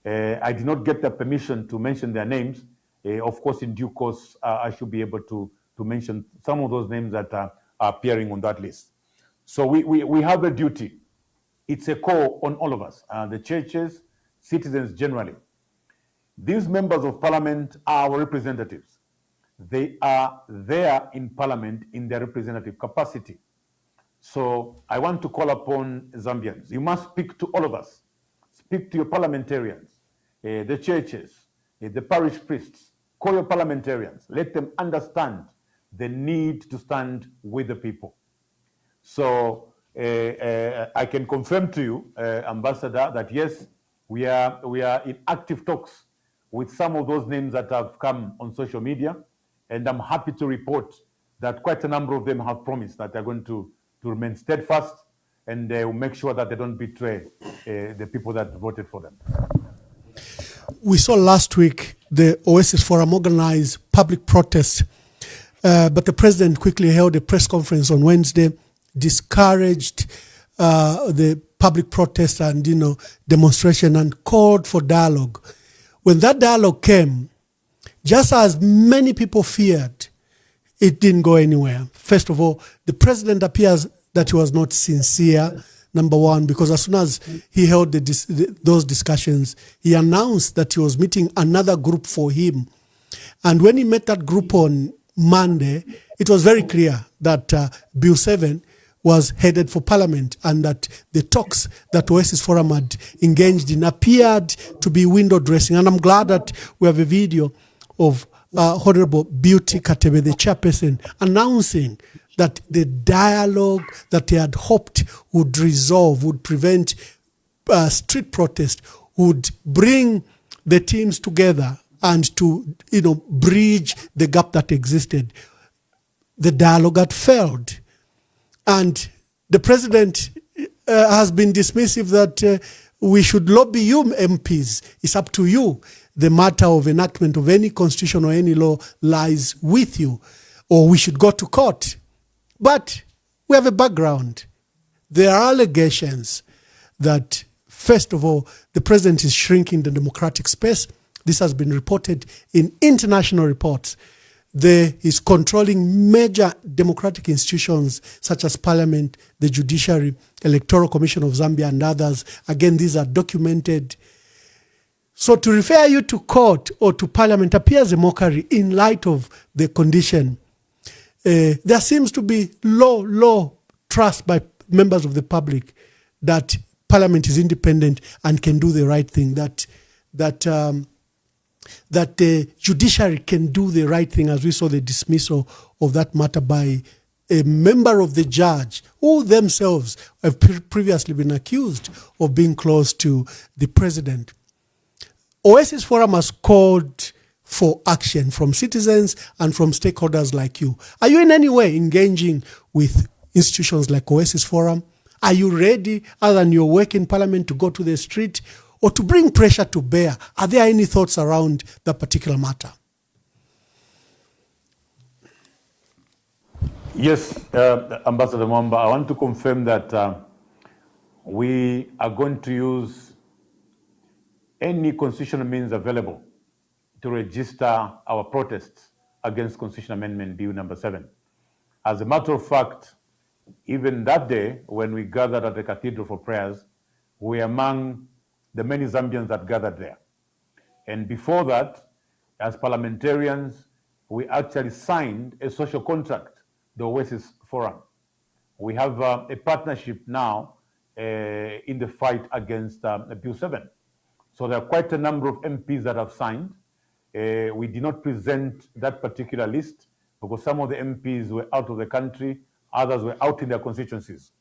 I did not get the permission to mention their names. Of course, in due course, I should be able to mention some of those names that are appearing on that list. So we have a duty. It's a call on all of us, the churches, citizens generally. These members of parliament are our representatives. They are there in parliament in their representative capacity. So I want to call upon Zambians. You must speak to all of us. Speak to your parliamentarians, the churches, the parish priests. Call your parliamentarians. Let them understand the need to stand with the people. So I can confirm to you, Ambassador, that yes, we are in active talks with some of those names that have come on social media, and I'm happy to report that quite a number of them have promised that they're going to remain steadfast and they will make sure that they don't betray the people that voted for them. We saw last week the Oasis Forum organize public protests, but the president quickly held a press conference on Wednesday, discouraged the public protest and demonstration and called for dialogue. When that dialogue came, just as many people feared, it didn't go anywhere. First of all, the president appears that he was not sincere, number one, because as soon as he held those discussions, he announced that he was meeting another group for him. And when he met that group on Monday, it was very clear that Bill 7 was headed for Parliament and that the talks that Oasis Forum had engaged in appeared to be window dressing. And I'm glad that we have a video of Honorable Beauty Katebe, the chairperson, announcing that the dialogue that they had hoped would resolve, would prevent street protest, would bring the teams together and to bridge the gap that existed. The dialogue had failed. And the president has been dismissive that we should lobby you MPs. It's up to you. The matter of enactment of any constitution or any law lies with you, or we should go to court. But we have a background. There are allegations that, first of all, the president is shrinking the democratic space. This has been reported in international reports. There is controlling major democratic institutions such as Parliament, the Judiciary, Electoral Commission of Zambia, and others. Again, these are documented. So to refer you to court or to Parliament appears a mockery in light of the condition. There seems to be low trust by members of the public that Parliament is independent and can do the right thing, that the judiciary can do the right thing, as we saw the dismissal of that matter by a member of the judge who themselves have previously been accused of being close to the president. Oasis Forum has called for action from citizens and from stakeholders like you. Are you in any way engaging with institutions like Oasis Forum? Are you ready, other than your work in Parliament, to go to the street? or to bring pressure to bear. Are there any thoughts around that particular matter? Yes, Ambassador Mwamba, I want to confirm that we are going to use any constitutional means available to register our protests against Constitution Amendment Bill number 7. As a matter of fact, even that day when we gathered at the Cathedral for prayers, we were among the many Zambians that gathered there. And before that, as parliamentarians, we actually signed a social contract, the Oasis Forum. We have a partnership now in the fight against Bill 7. So there are quite a number of MPs that have signed. We did not present that particular list because some of the MPs were out of the country, others were out in their constituencies.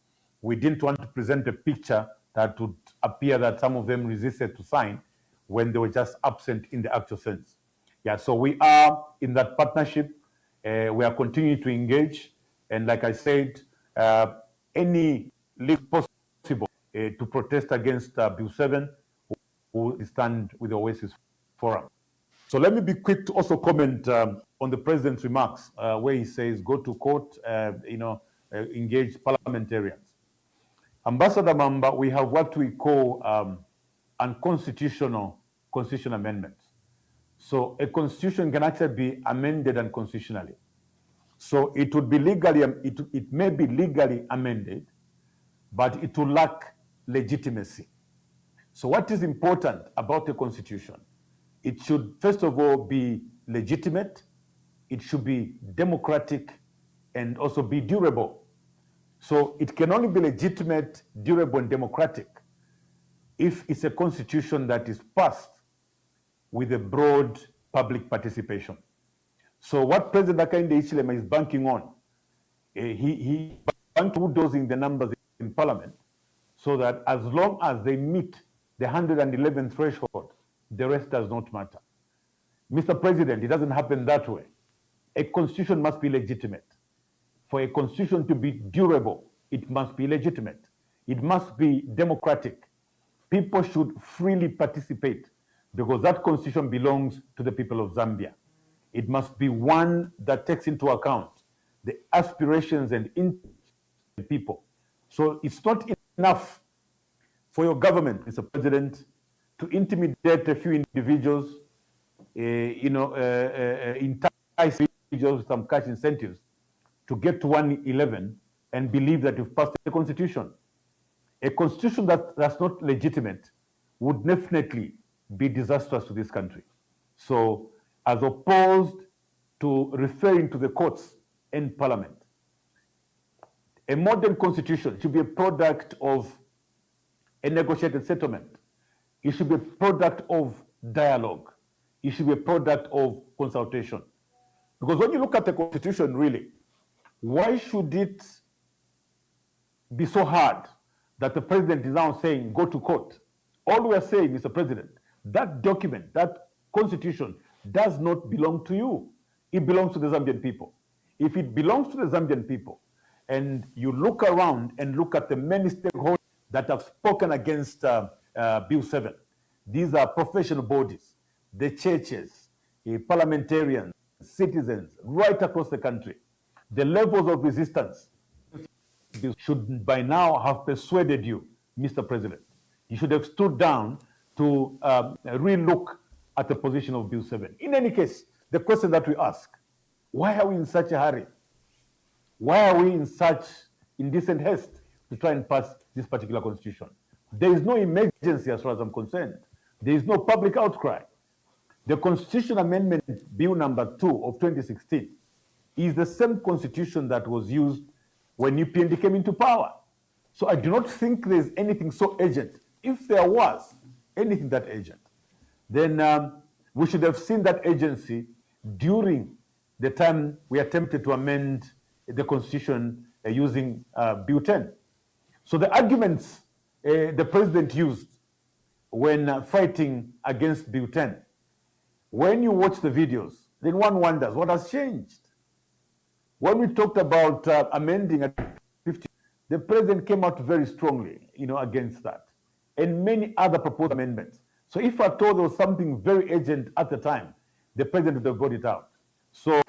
We didn't want to present a picture that would appear that some of them resisted to sign when they were just absent in the actual sense. Yeah, so we are in that partnership. We are continuing to engage. And like I said, any legal possible to protest against Bill 7 will stand with the Oasis Forum. So let me be quick to also comment on the president's remarks, where he says, go to court, engage parliamentarians. Ambassador Mamba, we have what we call unconstitutional constitutional amendments. So a constitution can actually be amended unconstitutionally. So it would be legally, it may be legally amended, but it will lack legitimacy. So what is important about a constitution? It should, first of all, be legitimate, it should be democratic, and also be durable. So it can only be legitimate, durable, and democratic if it's a constitution that is passed with a broad public participation. So what President Hakainde Hichilema is banking on, he banks bulldozing the numbers in Parliament so that as long as they meet the 111 threshold, the rest does not matter. Mr. President, it doesn't happen that way. A constitution must be legitimate. For a constitution to be durable, it must be legitimate. It must be democratic. People should freely participate because that constitution belongs to the people of Zambia. It must be one that takes into account the aspirations and interests of the people. So it's not enough for your government, Mr. President, to intimidate a few individuals, entice individuals with some cash incentives to get to 111 and believe that you've passed a constitution. A constitution that's not legitimate would definitely be disastrous to this country. So, as opposed to referring to the courts and parliament, a modern constitution should be a product of a negotiated settlement. It should be a product of dialogue. It should be a product of consultation. Because when you look at the constitution, really, why should it be so hard that the president is now saying, go to court? All we are saying, Mr. President, that document, that constitution does not belong to you. It belongs to the Zambian people. If it belongs to the Zambian people, and you look around and look at the many stakeholders that have spoken against Bill 7, these are professional bodies, the churches, parliamentarians, citizens, right across the country. The levels of resistance should by now have persuaded you, Mr. President. You should have stood down to re-look at the position of Bill 7. In any case, the question that we ask, why are we in such a hurry? Why are we in such indecent haste to try and pass this particular constitution? There is no emergency as far as I'm concerned. There is no public outcry. The Constitution Amendment Bill number 2 of 2016 is the same constitution that was used when UPND came into power. So I do not think there's anything so urgent. If there was anything that urgent, then we should have seen that urgency during the time we attempted to amend the constitution using Bill 10. So the arguments the president used when fighting against Bill 10, when you watch the videos, then one wonders what has changed. When we talked about amending at 50, the president came out very strongly, against that. and many other proposed amendments. So if I told there was something very urgent at the time, the president would have brought it out. So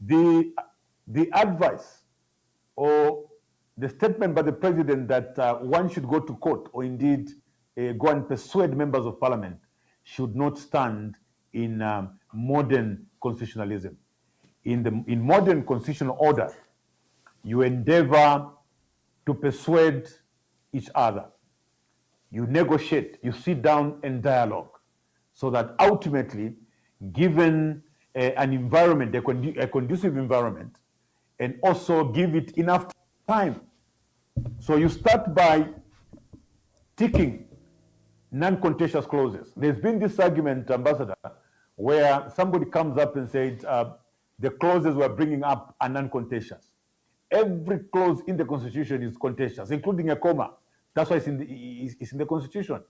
the advice or the statement by the president that one should go to court or indeed go and persuade members of parliament should not stand in modern constitutionalism. In modern constitutional order, you endeavor to persuade each other. You negotiate, you sit down and dialogue so that ultimately, given an environment, a conducive environment, and also give it enough time. So you start by ticking non-contentious clauses. There's been this argument, Ambassador, where somebody comes up and said the clauses we're bringing up are non-contentious. Every clause in the Constitution is contentious, including a comma. That's why it's in the Constitution.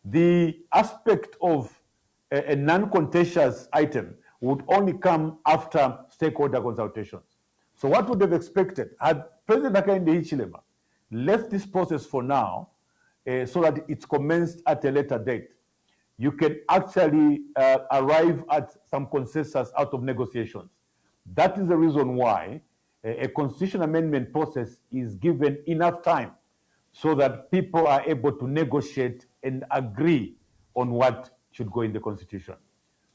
The aspect of a non-contentious item would only come after stakeholder consultations. So what would have expected, had President Hakainde Hichilema left this process for now, so that it's commenced at a later date, you can actually arrive at some consensus out of negotiations. That is the reason why a constitution amendment process is given enough time so that people are able to negotiate and agree on what should go in the constitution.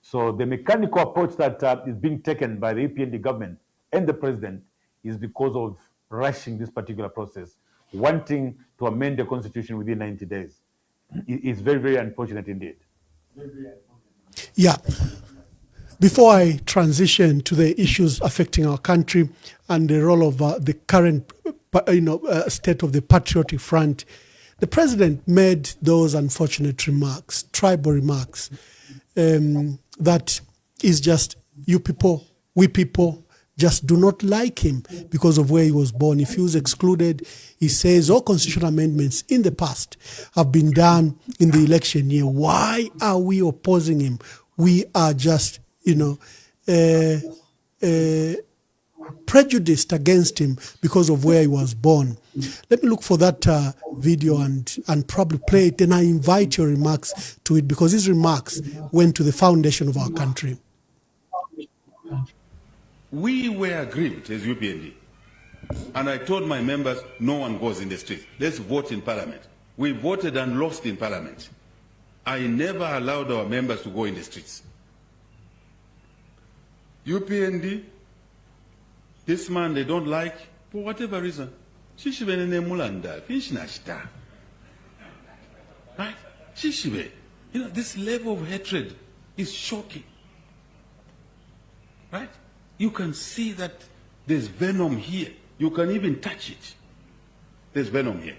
So the mechanical approach that is being taken by the EPND government and the president is because of rushing this particular process, wanting to amend the constitution within 90 days. It's very, very unfortunate indeed. Yeah. Before I transition to the issues affecting our country and the role of the current state of the Patriotic Front, the president made those unfortunate remarks, tribal remarks, that is just you people, we people, just do not like him because of where he was born. If he was excluded, he says all constitutional amendments in the past have been done in the election year. Why are we opposing him? We are just, prejudiced against him because of where he was born. Let me look for that video and probably play it, and I invite your remarks to it because his remarks went to the foundation of our country. We were aggrieved as UPND, and I told my members, no one goes in the streets. Let's vote in parliament. We voted and lost in parliament. I never allowed our members to go in the streets. UPND, this man they don't like, for whatever reason. Right? This level of hatred is shocking. Right? You can see that there's venom here. You can even touch it. There's venom here.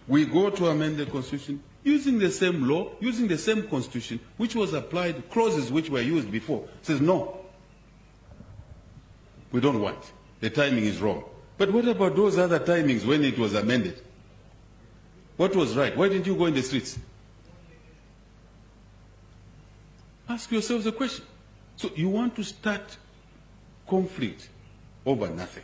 We go to amend the constitution using the same law, using the same constitution, which was applied, clauses which were used before. It says, no, we don't want. The timing is wrong. But what about those other timings when it was amended? What was right? Why didn't you go in the streets? Ask yourselves a question. So you want to start conflict over nothing.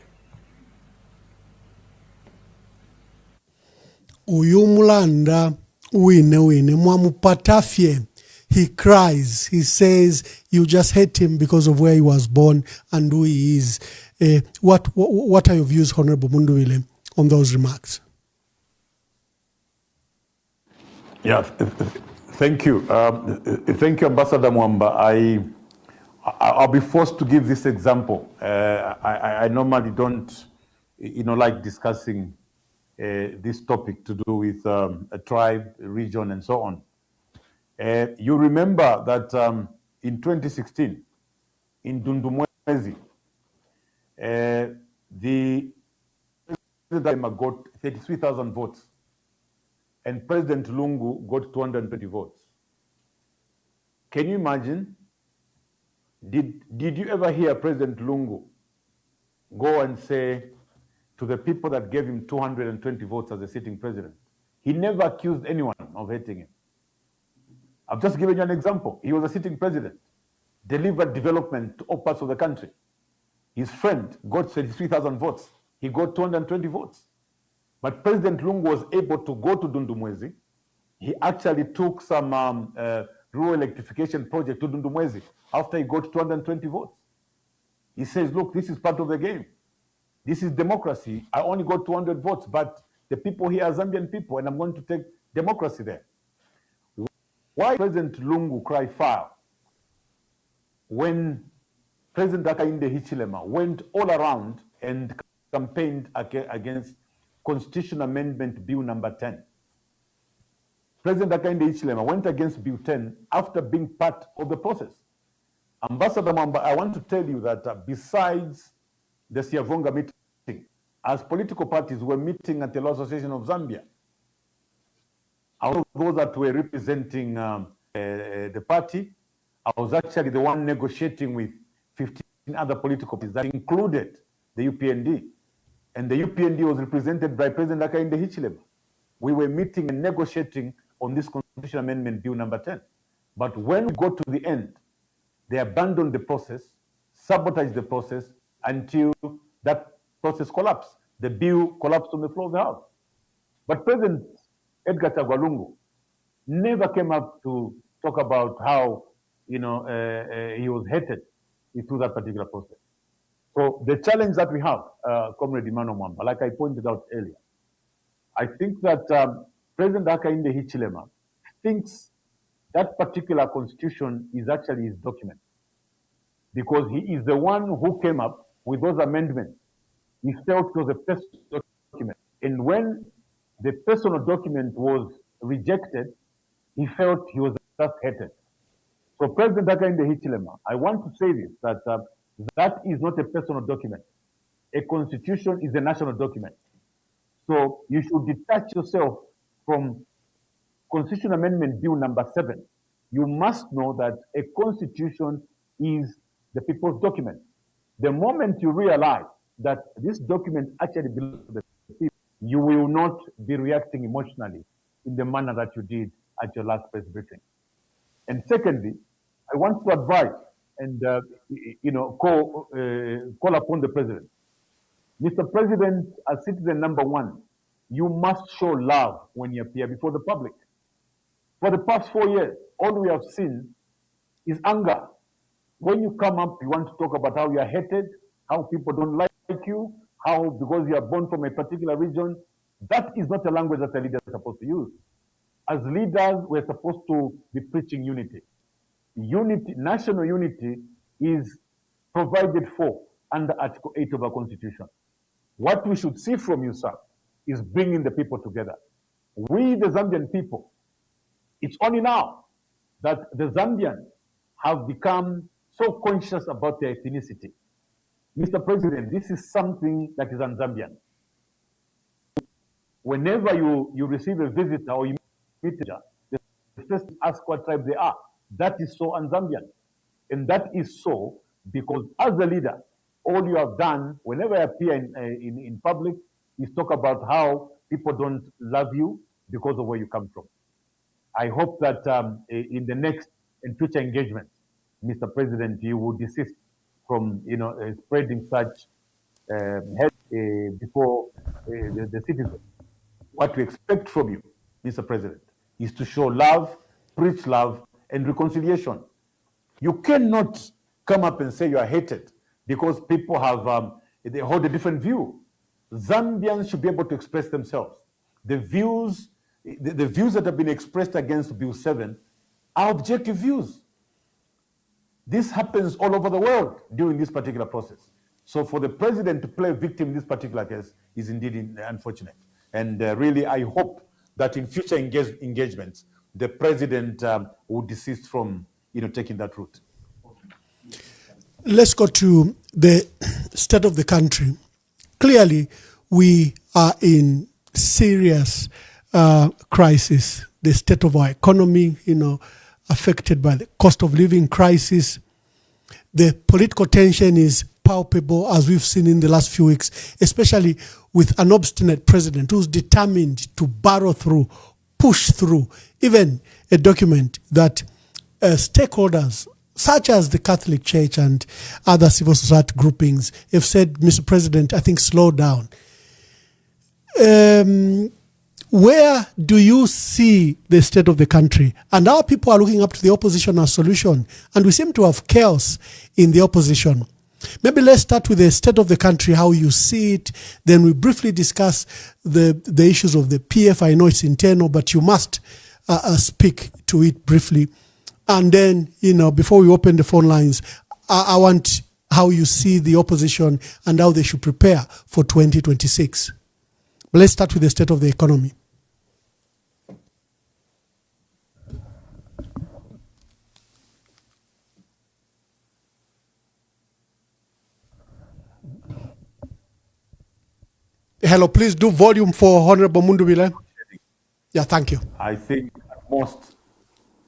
Uyumulanda wine mwamupatafye. He cries. He says, you just hate him because of where he was born and who he is. What are your views, Honorable Mundubile, on those remarks? Yeah, thank you. Thank you, Ambassador Mwamba. I'll be forced to give this example. I normally don't, like discussing this topic to do with a tribe, a region, and so on. You remember that in 2016, in Dundumwezi, the president got 33,000 votes, and President Lungu got 220 votes. Can you imagine? Did you ever hear President Lungu go and say to the people that gave him 220 votes as a sitting president? He never accused anyone of hating him. I've just given you an example. He was a sitting president, delivered development to all parts of the country. His friend got 33,000 votes. He got 220 votes. But President Lungu was able to go to Dundumwezi He actually took some rural electrification project to Dundumwezi after he got 220 votes. He says, look, this is part of the game. This is democracy. I only got 200 votes, but the people here are Zambian people, and I'm going to take democracy there. Why President Lungu cry foul when President Hakainde Hichilema went all around and campaigned against Constitution Amendment Bill number 10? President Hakainde Hichilema went against Bill 10 after being part of the process. Ambassador Mamba, I want to tell you that besides the Siavonga meeting, as political parties were meeting at the Law Association of Zambia, out of those that were representing the party, I was actually the one negotiating with 15 other political parties that included the UPND. And the UPND was represented by President Hakainde Hichilema. We were meeting and negotiating on this Constitution Amendment Bill number 10. But when we got to the end, they abandoned the process, sabotaged the process until that process collapsed. The bill collapsed on the floor of the House. But President Edgar Chagwa Lungu never came up to talk about how he was hated through that particular process. So the challenge that we have, Comrade Emmanuel Mwamba, like I pointed out earlier, I think that President Hakainde Hichilema thinks that particular constitution is actually his document, because he is the one who came up with those amendments. He felt it was a personal document. And when the personal document was rejected, he felt he was just hated. So President Hakainde Hichilema, I want to say this, that that is not a personal document. A constitution is a national document. So you should detach yourself from Constitution Amendment Bill number 7. You must know that a constitution is the people's document. The moment you realize that this document actually belongs to the people, you will not be reacting emotionally in the manner that you did at your last press briefing. And secondly, I want to advise and call upon the president. Mr. President, as citizen number 1, you must show love when you appear before the public. For the past 4 years, all we have seen is anger. When you come up, you want to talk about how you are hated, how people don't like you, how because you are born from a particular region. That is not a language that a leader is supposed to use. As leaders, we're supposed to be preaching unity. Unity, national unity is provided for under Article 8 of our Constitution. What we should see from you, sir, is bringing the people together. We, the Zambian people, it's only now that the Zambians have become so conscious about their ethnicity. Mr. President, this is something that is un-Zambian. Whenever you receive a visitor or you meet a visitor, the first ask what tribe they are. That is so un-Zambian. And that is so because as a leader, all you have done, whenever I appear in public, is talk about how people don't love you because of where you come from. I hope that in the next and future engagement, Mr. President, you will desist from spreading such hate before the citizens. What we expect from you, Mr. President, is to show love, preach love, and reconciliation. You cannot come up and say you are hated because people have they hold a different view. Zambians should be able to express themselves. The views that have been expressed against Bill 7 are objective views. This happens all over the world during this particular process. So for the president to play victim in this particular case is indeed unfortunate. And really, I hope that in future engagements, the president will desist from taking that route. Let's go to the state of the country. Clearly, we are in serious crisis. The state of our economy, affected by the cost of living crisis. The political tension is palpable, as we've seen in the last few weeks, especially with an obstinate president who's determined to barrel through, push through, even a document that stakeholders, such as the Catholic Church and other civil society groupings, have said, Mr. President, I think slow down. Where do you see the state of the country? And our people are looking up to the opposition as solution, and we seem to have chaos in the opposition. Maybe let's start with the state of the country, how you see it. Then we briefly discuss the issues of the PF. I know it's internal, but you must speak to it briefly. And then, before we open the phone lines, I want how you see the opposition and how they should prepare for 2026. But let's start with the state of the economy. Hello, please do volume for Honorable Mundubile. Yeah, thank you. I think most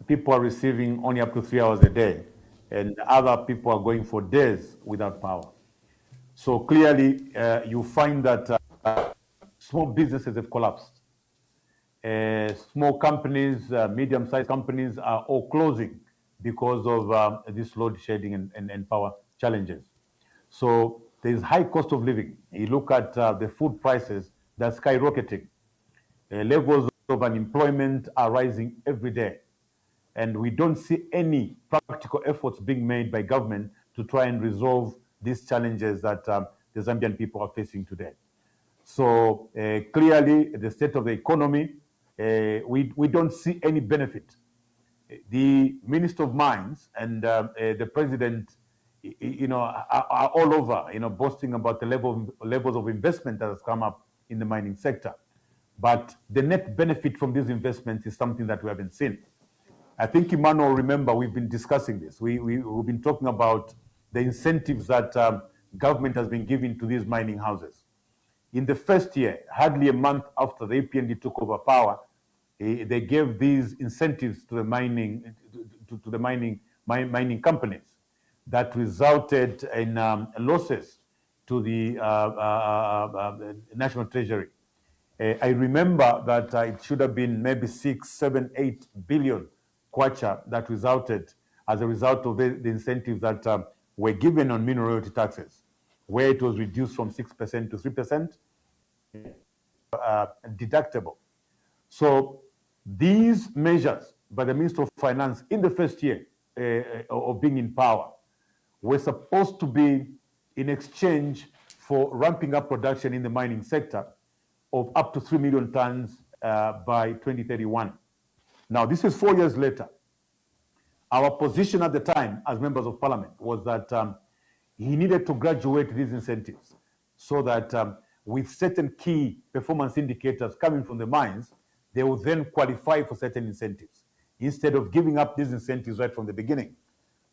people are receiving only up to 3 hours a day, and other people are going for days without power. So clearly, you find that small businesses have collapsed. Small companies, medium-sized companies are all closing because of this load shedding and power challenges. So there's high cost of living. You look at the food prices, they're skyrocketing. Levels of unemployment are rising every day. And we don't see any practical efforts being made by government to try and resolve these challenges that the Zambian people are facing today. So clearly, the state of the economy, we don't see any benefit. The Minister of Mines and the President, are all over, boasting about the levels of investment that has come up in the mining sector. But the net benefit from these investments is something that we haven't seen. I think Emmanuel, remember, we've been discussing this. We've been talking about the incentives that government has been giving to these mining houses. In the first year, hardly a month after the APND took over power, they gave these incentives to the mining companies that resulted in losses to the National Treasury. I remember that it should have been maybe 6, 7, 8 billion kwacha that resulted as a result of the incentives that were given on mineral royalty taxes, where it was reduced from 6% to 3%, deductible. So these measures by the Minister of Finance in the first year of being in power were supposed to be in exchange for ramping up production in the mining sector of up to 3 million tons by 2031. Now, this is 4 years later. Our position at the time as members of parliament was that he needed to graduate these incentives so that with certain key performance indicators coming from the mines, they would then qualify for certain incentives instead of giving up these incentives right from the beginning.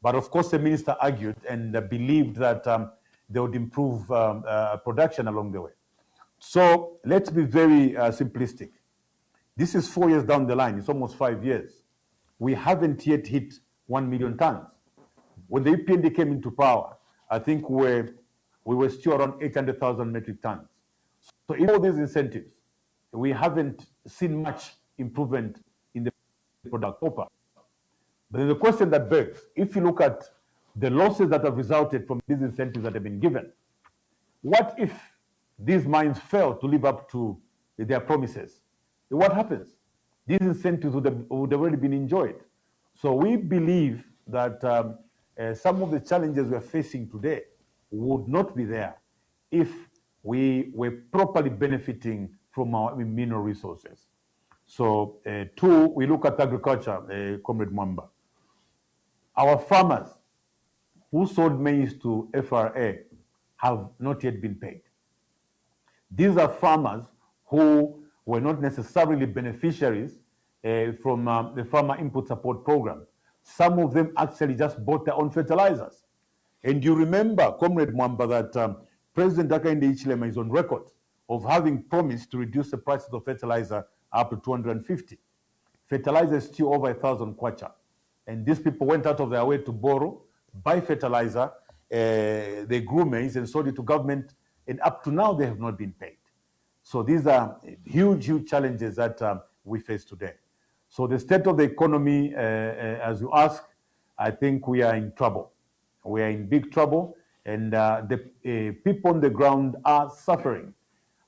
But of course, the minister argued and believed that they would improve production along the way. So let's be very simplistic. This is 4 years down the line. It's almost 5 years. We haven't yet hit 1 million tons. When the EPND came into power, I think we were still around 800,000 metric tons. So in all these incentives, we haven't seen much improvement in the product offer. But there's a question that begs, if you look at the losses that have resulted from these incentives that have been given, what if these mines fail to live up to their promises? What happens? These incentives would have already been enjoyed. So we believe that some of the challenges we are facing today would not be there if we were properly benefiting from our mineral resources. So two, we look at agriculture, Comrade Mwamba. Our farmers who sold maize to FRA have not yet been paid. These are farmers who were not necessarily beneficiaries from the Farmer Input Support Program. Some of them actually just bought their own fertilizers. And you remember, Comrade Mwamba, that President Hakainde Hichilema is on record of having promised to reduce the prices of fertilizer up to 250. Fertilizer is still over 1,000 kwacha. And these people went out of their way to borrow, buy fertilizer, they grew maize and sold it to government, and up to now they have not been paid. So these are huge, huge challenges that we face today. So the state of the economy, as you ask, I think we are in trouble. We are in big trouble, and the people on the ground are suffering.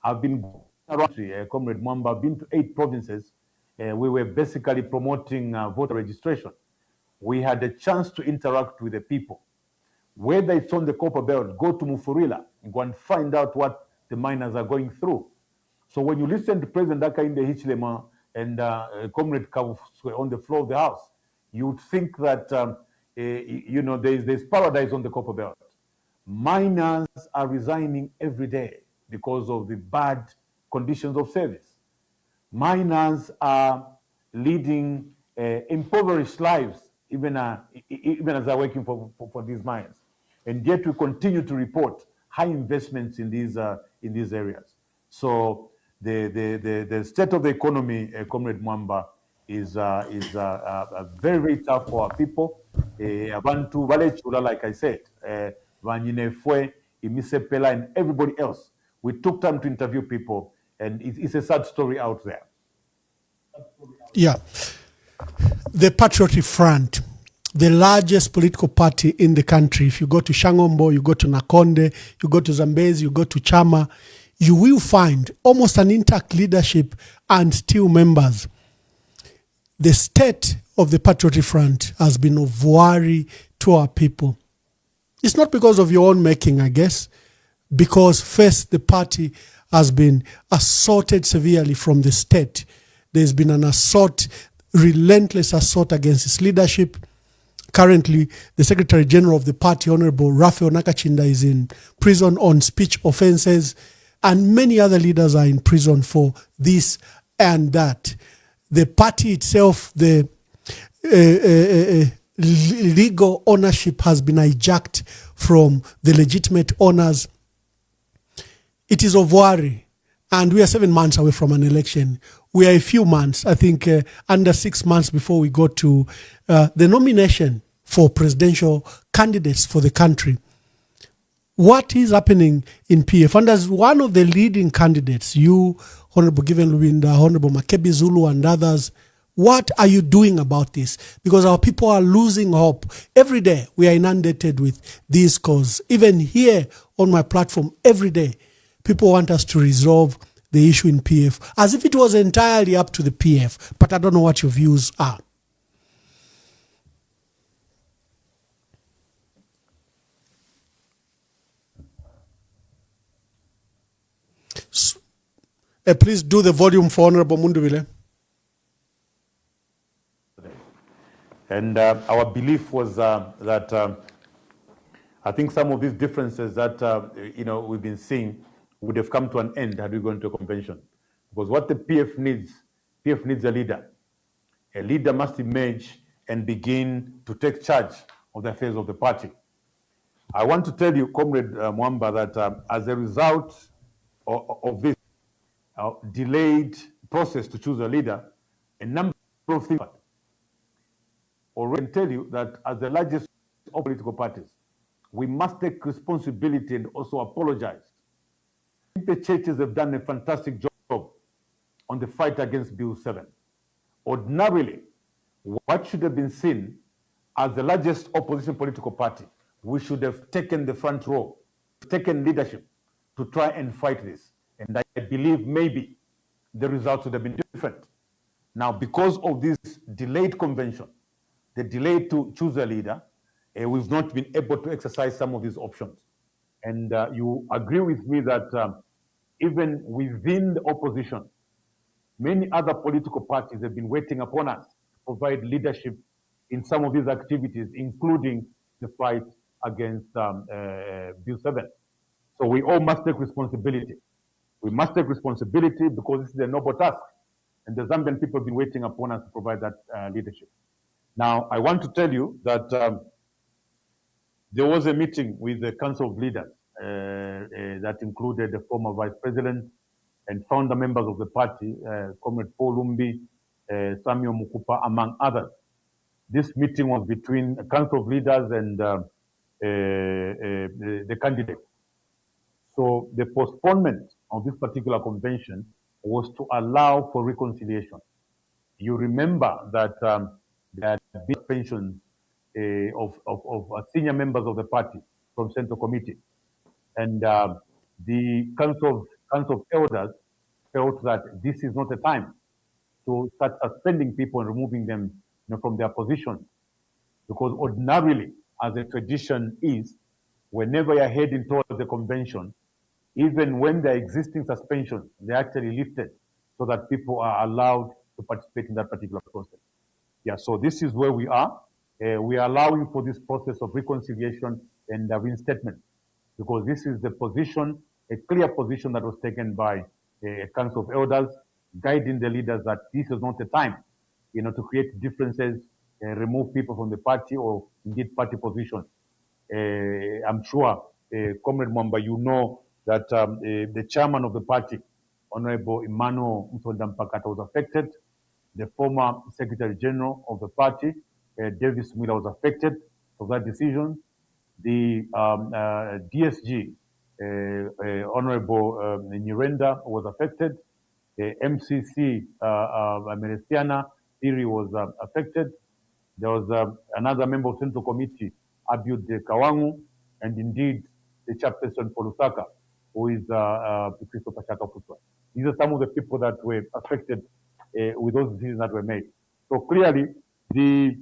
I've been Comrade Mwamba, I've been to 8 provinces. We were basically promoting voter registration. We had a chance to interact with the people. Whether it's on the copper belt, go to Mufurila and go and find out what the miners are going through. So when you listen to President Hakainde Hichilema and Comrade Kavuswe on the floor of the House, you would think that there's paradise on the copper belt. Miners are resigning every day because of the bad conditions of service. Miners are leading impoverished lives, even as they're working for these mines. And yet we continue to report high investments in these areas. So the state of the economy, Comrade Mwamba, is very, very tough for our people. Abantu Valechula, like I said, Vanyinefwe, Imisepela, and everybody else. We took time to interview people, and it's a sad story out there. Yeah. The Patriotic Front, the largest political party in the country. If you go to Shangombo, you go to Nakonde, you go to Zambezi, you go to Chama, you will find almost an intact leadership and still members. The state of the Patriotic Front has been of worry to our people. It's not because of your own making, I guess, because first the party has been assaulted severely from the state. There's been an assault, relentless assault against its leadership. Currently, the Secretary General of the party, Honorable Raphael Nakachinda, is in prison on speech offenses, and many other leaders are in prison for this and that. The party itself, the legal ownership has been hijacked from the legitimate owners. It is of worry, and we are 7 months away from an election. We are a few months, I think under 6 months before we go to the nomination for presidential candidates for the country. What is happening in PF? And as one of the leading candidates, you, Honorable Given Lubinda, Honorable Makebi Zulu, and others, what are you doing about this? Because our people are losing hope. Every day we are inundated with these calls. Even here on my platform, every day, people want us to resolve the issue in PF as if it was entirely up to the PF. But I don't know what your views are. Please do the volume for Honorable Mundubile. And our belief was that I think some of these differences that we've been seeing would have come to an end had we gone to a convention. Because what the PF needs a leader. A leader must emerge and begin to take charge of the affairs of the party. I want to tell you, Comrade Mwamba, that as a result of this delayed process to choose a leader, a number of things already tell you that as the largest of political parties, we must take responsibility and also apologize. The churches have done a fantastic job on the fight against Bill 7. Ordinarily, what should have been seen as the largest opposition political party, we should have taken the front row, taken leadership to try and fight this. And I believe maybe the results would have been different. Now, because of this delayed convention, the delay to choose a leader, we've not been able to exercise some of these options. And you agree with me that even within the opposition, many other political parties have been waiting upon us to provide leadership in some of these activities, including the fight against Bill 7. So we all must take responsibility. We must take responsibility because this is a noble task. And the Zambian people have been waiting upon us to provide that leadership. Now, I want to tell you that there was a meeting with the Council of Leaders that included the former Vice President and founder members of the party, Comrade Paul Lumbi, Samuel Mukupa, among others. This meeting was between the Council of Leaders and the candidates. So the postponement of this particular convention was to allow for reconciliation. You remember that there had been suspensions of senior members of the party from Central Committee. And the Council of Elders felt that this is not a time to start suspending people and removing them from their positions. Because ordinarily, as a tradition is, whenever you're heading towards the convention, even when there are existing suspensions, they're actually lifted so that people are allowed to participate in that particular process. Yeah, so this is where we are. We are allowing for this process of reconciliation and reinstatement, because this is the position, a clear position that was taken by a council of elders, guiding the leaders that this is not the time, to create differences, remove people from the party or indeed party positions. I'm sure, Comrade Mwamba, you know that the chairman of the party, Honorable Emmanuel Mtonda Mpakata, was affected. The former Secretary General of the party, Davis Miller, was affected of that decision. The DSG, Honorable Nyirenda, was affected. MCC Merestiana Thierry was affected. There was another member of Central Committee, Abiud Kawangu, and indeed the chairperson for Lusaka, who is Christopher Chaka Putwa. These are some of the people that were affected with those decisions that were made. So clearly, the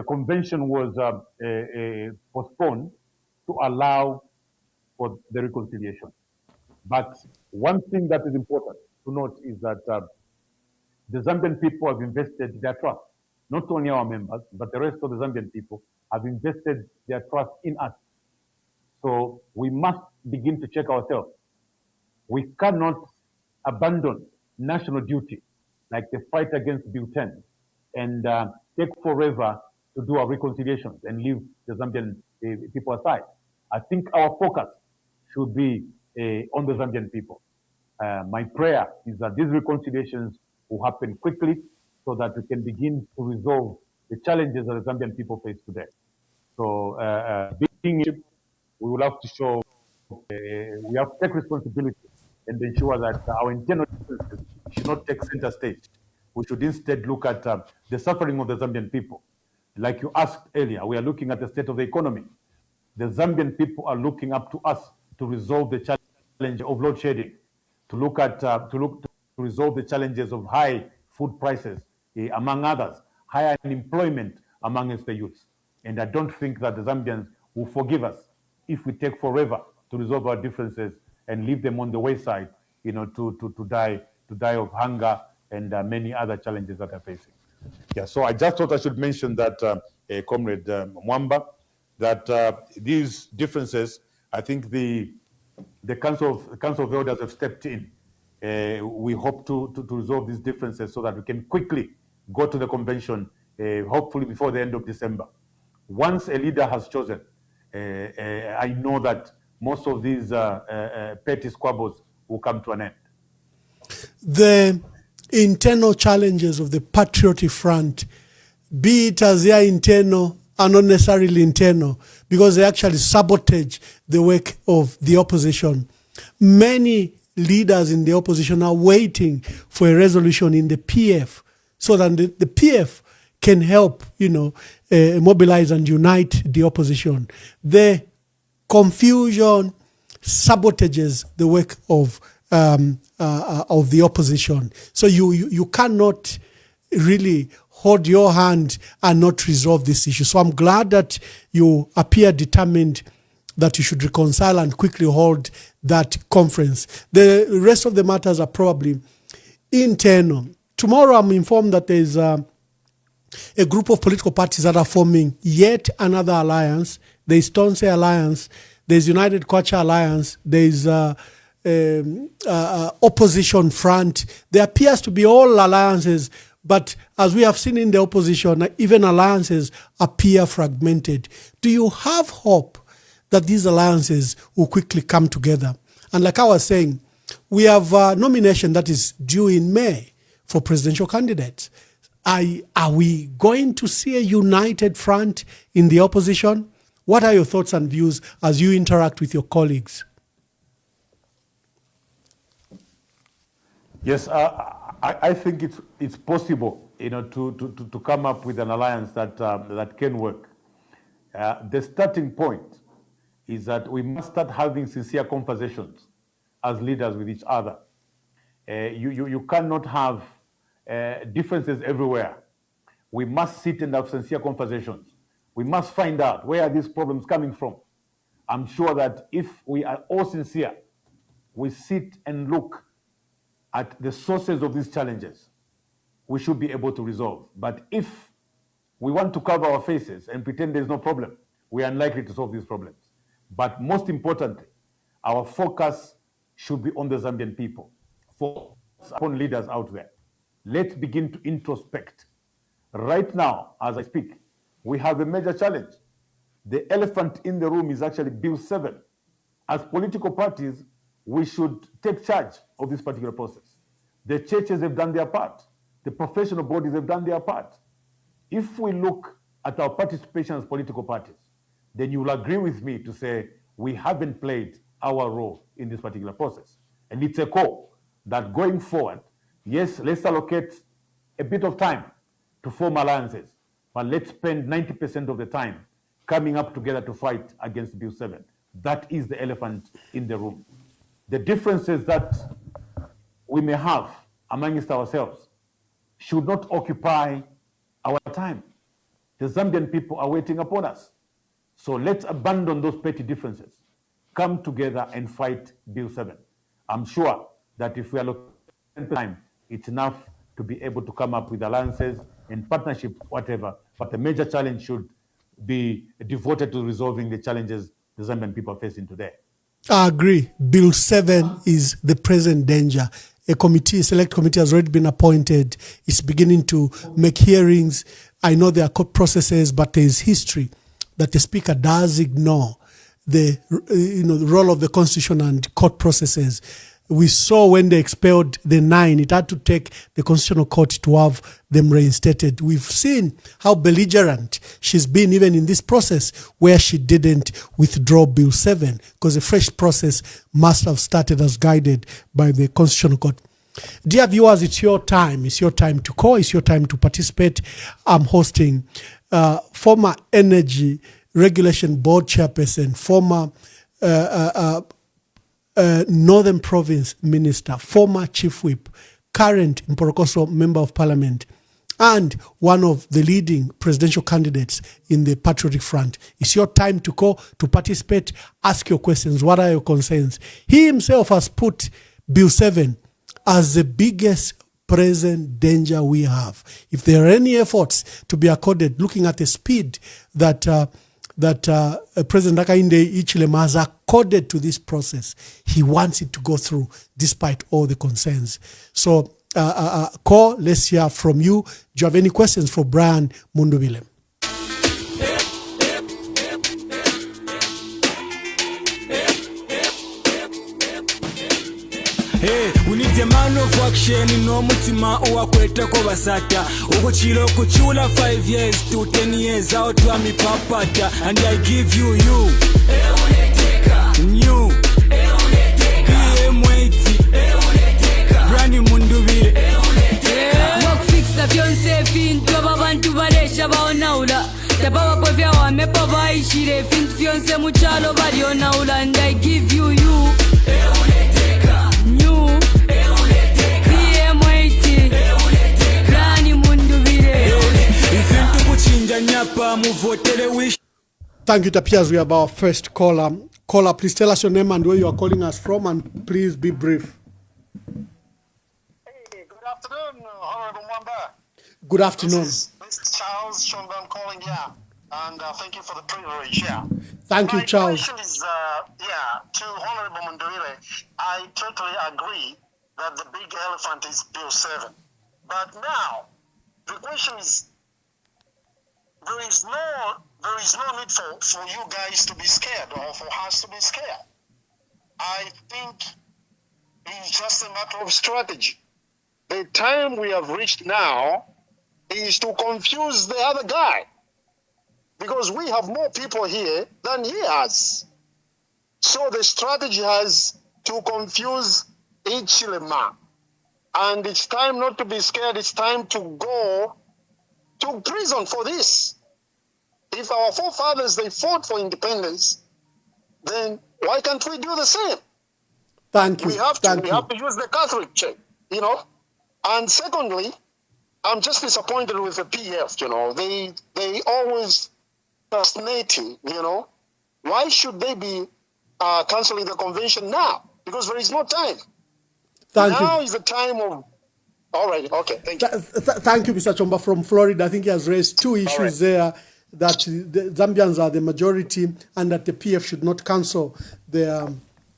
convention was postponed to allow for the reconciliation. But one thing that is important to note is that the Zambian people have invested their trust. Not only our members, but the rest of the Zambian people have invested their trust in us. So we must begin to check ourselves. We cannot abandon national duty, like the fight against Bill 10, and take forever to do our reconciliations and leave the Zambian people aside. I think our focus should be on the Zambian people. My prayer is that these reconciliations will happen quickly so that we can begin to resolve the challenges that the Zambian people face today. So being we will have to show, we have to take responsibility and ensure that our internal differences should not take center stage. We should instead look at the suffering of the Zambian people. Like you asked earlier, we are looking at the state of the economy. The Zambian people are looking up to us to resolve the challenge of load shedding, to resolve the challenges of high food prices, among others, higher unemployment amongst the youth. And I don't think that the Zambians will forgive us if we take forever to resolve our differences and leave them on the wayside, to die of hunger and many other challenges that they're facing. Yeah, so I just thought I should mention that, Comrade Mwamba, that these differences, I think the Council of Elders have stepped in. We hope to resolve these differences so that we can quickly go to the convention, hopefully before the end of December. Once a leader has chosen, I know that most of these petty squabbles will come to an end. The internal challenges of the Patriotic Front, be it as they are internal, are not necessarily internal, because they actually sabotage the work of the opposition. Many leaders in the opposition are waiting for a resolution in the PF so that the PF can help, mobilize and unite the opposition. The confusion sabotages the work of the opposition. So you cannot really hold your hand and not resolve this issue. So I'm glad that you appear determined that you should reconcile and quickly hold that conference. The rest of the matters are probably internal. Tomorrow I'm informed that there's a group of political parties that are forming yet another alliance. There's Tonse Alliance, there's United Kwacha Alliance, there's Opposition Front. There appears to be all alliances, but as we have seen in the opposition, even alliances appear fragmented. Do you have hope that these alliances will quickly come together? And like I was saying, we have a nomination that is due in May for presidential candidates. Are we going to see a united front in the opposition? What are your thoughts and views as you interact with your colleagues? Yes, I think it's possible, to come up with an alliance that can work. The starting point is that we must start having sincere conversations as leaders with each other. You cannot have differences everywhere. We must sit and have sincere conversations. We must find out where are these problems coming from. I'm sure that if we are all sincere, we sit and look at the sources of these challenges, we should be able to resolve. But if we want to cover our faces and pretend there's no problem, we are unlikely to solve these problems. But most importantly, our focus should be on the Zambian people, focus upon leaders out there. Let's begin to introspect. Right now, as I speak, we have a major challenge. The elephant in the room is actually Bill 7. As political parties, we should take charge of this particular process. The churches have done their part. The professional bodies have done their part. If we look at our participation as political parties, then you will agree with me to say we haven't played our role in this particular process. And it's a call that going forward, yes, let's allocate a bit of time to form alliances, but let's spend 90% of the time coming up together to fight against Bill 7. That is the elephant in the room. The differences that we may have amongst ourselves should not occupy our time. The Zambian people are waiting upon us. So let's abandon those petty differences, come together and fight Bill 7. I'm sure that if we allocate time, it's enough to be able to come up with alliances and partnership, whatever. But the major challenge should be devoted to resolving the challenges the Zambian people are facing today. I agree. Bill 7 is the present danger. A select committee has already been appointed. It's beginning to make hearings. I know there are court processes, but there is history that the speaker does ignore the role of the constitution and court processes. We saw when they expelled the 9, it had to take the constitutional court to have them reinstated. We've seen how belligerent she's been even in this process where she didn't withdraw Bill 7 because a fresh process must have started as guided by the constitutional court. Dear viewers, it's your time. It's your time to call. It's your time to participate. I'm hosting former Energy Regulation Board Chairperson, former Northern Province Minister, former Chief Whip, current Mporokoso Member of Parliament, and one of the leading presidential candidates in the Patriotic Front. It's your time to call, to participate, ask your questions. What are your concerns? He himself has put Bill 7 as the biggest present danger we have. If there are any efforts to be accorded, looking at the speed that President Hakainde Hichilema has accorded to this process, he wants it to go through despite all the concerns. So, call, let's hear from you. Do you have any questions for Brian Mundubile? Hey, we need a man of action, no mutima owakweta ko basata okuchilo kuchula 5 years to 10 years out wa mi papata, and I give you new Brian Mundubile wakufikisa vyonse fintu ababantu balesha baonaula tabawa kwevya wamepa baishire fintu vyonse muchalo balionaula, and I give you Thank you, Tapias. We have our first caller. Caller, please tell us your name and where you are calling us from, and please be brief. Hey, good afternoon, Honorable Mwamba. Good afternoon. This is Charles Shonban calling here, and thank you for the privilege here. Thank you, Charles. My question is, to Honorable Mundubile, I totally agree that the big elephant is Bill 7. But now, the question is, there is no need for you guys to be scared or for us to be scared. I think it's just a matter of strategy. The time we have reached now is to confuse the other guy, because we have more people here than he has. So the strategy has to confuse Hichilema. And it's time not to be scared. It's time to go to prison for this. If our forefathers, they fought for independence, then why can't we do the same? Thank you. We have to use the Catholic Church. you know. And secondly, I'm just disappointed with the PF, you know. They always fascinating, you know. Why should they be canceling the convention now? Because there is no time. Now is the time of... All right, okay, thank you. Thank you, Mr. Chomba from Florida. I think he has raised two issues there, that the Zambians are the majority and that the PF should not cancel their...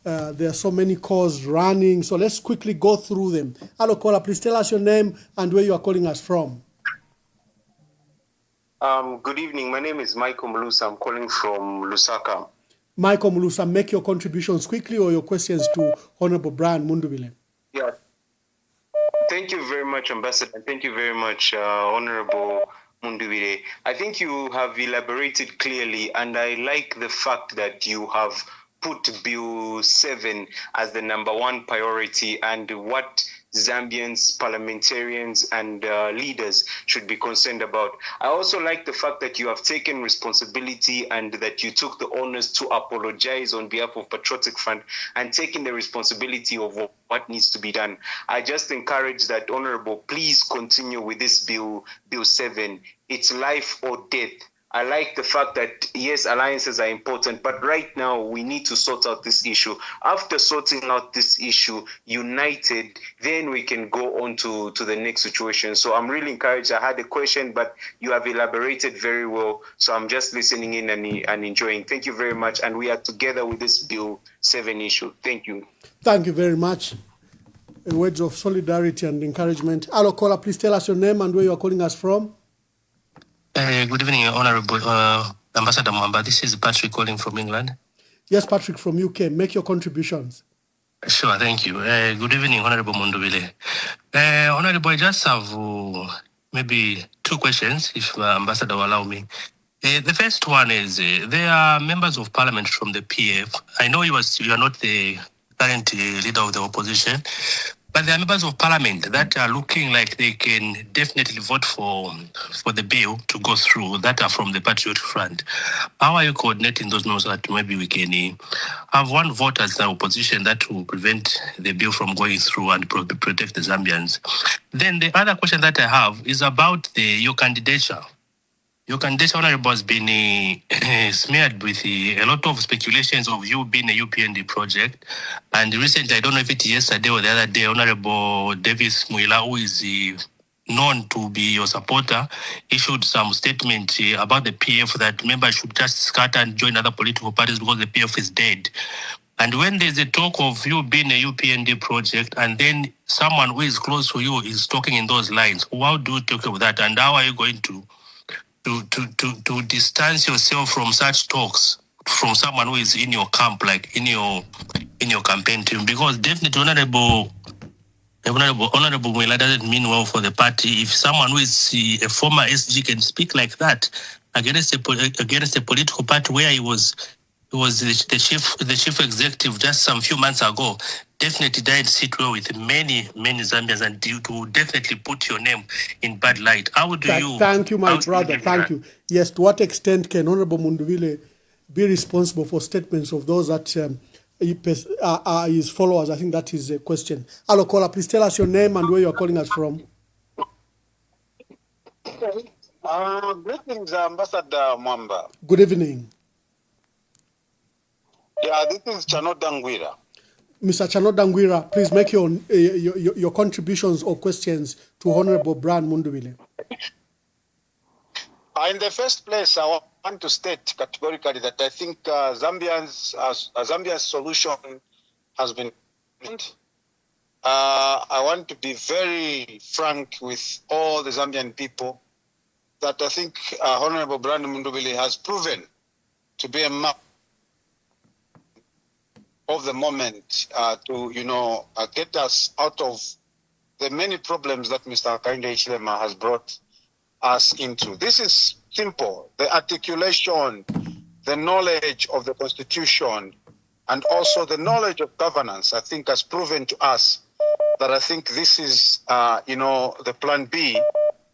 there are so many calls running, so let's quickly go through them. Hello, caller, please tell us your name and where you are calling us from. Good evening. My name is Michael Mulusa. I'm calling from Lusaka. Michael Mulusa, make your contributions quickly or your questions to Honorable Brian Mundubile. Yeah. Thank you very much, Ambassador. Thank you very much, Honorable Mundubile. I think you have elaborated clearly, and I like the fact that you have put Bill 7 as the #1 priority and what Zambians, parliamentarians, and leaders should be concerned about. I also like the fact that you have taken responsibility and that you took the onus to apologize on behalf of Patriotic Front and taking the responsibility of what needs to be done. I just encourage that, Honorable, please continue with this Bill 7. It's life or death. I like the fact that, yes, alliances are important, but right now we need to sort out this issue. After sorting out this issue, united, then we can go on to the next situation. So I'm really encouraged. I had a question, but you have elaborated very well. So I'm just listening in and enjoying. Thank you very much. And we are together with this Bill 7 issue. Thank you. Thank you very much. Words of solidarity and encouragement. Hello, caller, please tell us your name and where you are calling us from. Good evening, Honorable Ambassador Mwamba. This is Patrick calling from England. Yes, Patrick from UK. Make your contributions. Sure, thank you. Good evening, Honorable Mundubile. Honorable, I just have maybe two questions, if Ambassador will allow me. The first one is, there are members of parliament from the PF. I know you are not the current leader of the opposition, but there are members of parliament that are looking like they can definitely vote for the bill to go through, that are from the Patriot Front. How are you coordinating those members so that maybe we can have one vote as the opposition that will prevent the bill from going through and protect the Zambians? Then the other question that I have is about your candidature. Your candidature, Honorable, has been smeared with a lot of speculations of you being a UPND project. And recently, I don't know if it's yesterday or the other day, Honorable Davis Muila, who is known to be your supporter, issued some statement about the PF that members should just scatter and join other political parties because the PF is dead. And when there's a talk of you being a UPND project, and then someone who is close to you is talking in those lines, how do you talk of that? And how are you going to distance yourself from such talks from someone who is in your camp, like in your campaign team? Because definitely Honorable Mwela doesn't mean well for the party. If someone who is a former SG can speak like that against a political party where he was the chief executive just some few months ago, definitely didn't sit well with many Zambians, and you to definitely put your name in bad light. How do you? Thank you, my brother. Thank you. Yes, to what extent can Honorable Mundubile be responsible for statements of those that are his followers? I think that is a question. Hello, caller, please tell us your name and where you are calling us from. Greetings, Ambassador Mwamba. Good evening. Yeah, this is Chano Dangwira. Mr. Chano Dangwira, please make your contributions or questions to Honorable Brian Mundubile. In the first place, I want to state categorically that I think Zambia's solution has been. I want to be very frank with all the Zambian people that I think Honorable Brian Mundubile has proven to be a man of the moment to, get us out of the many problems that Mr. Hakainde Hichilema has brought us into. This is simple. The articulation, the knowledge of the Constitution, and also the knowledge of governance, I think, has proven to us that I think this is, the plan B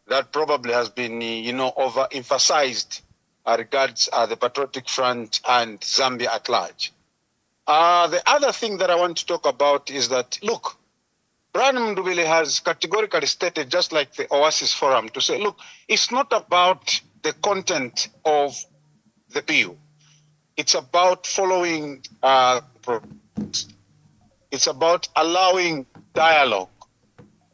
that probably has been, overemphasized regards the Patriotic Front and Zambia at large. The other thing that I want to talk about is that, look, Brian Mundubile has categorically stated, just like the Oasis Forum, to say, look, it's not about the content of the bill. It's about following, it's about allowing dialogue.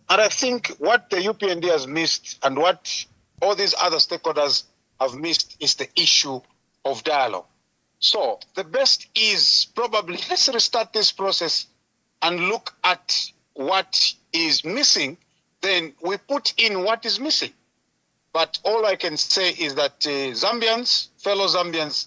And I think what the UPND has missed and what all these other stakeholders have missed is the issue of dialogue. So the best is probably let's restart this process and look at what is missing. Then we put in what is missing. But all I can say is that Zambians, fellow Zambians,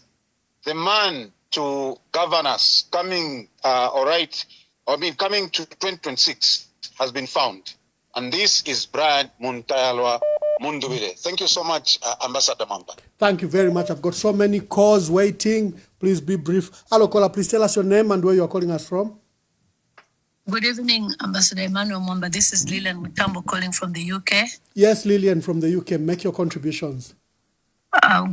the man to govern us coming, coming to 2026 has been found. And this is Brian Mundubile. Thank you so much, Ambassador Mamba. Thank you very much. I've got so many calls waiting. Please be brief. Hello, caller. Please tell us your name and where you are calling us from. Good evening, Ambassador Emmanuel Mwamba. This is Lillian Mutambo calling from the UK. Yes, Lillian from the UK. Make your contributions.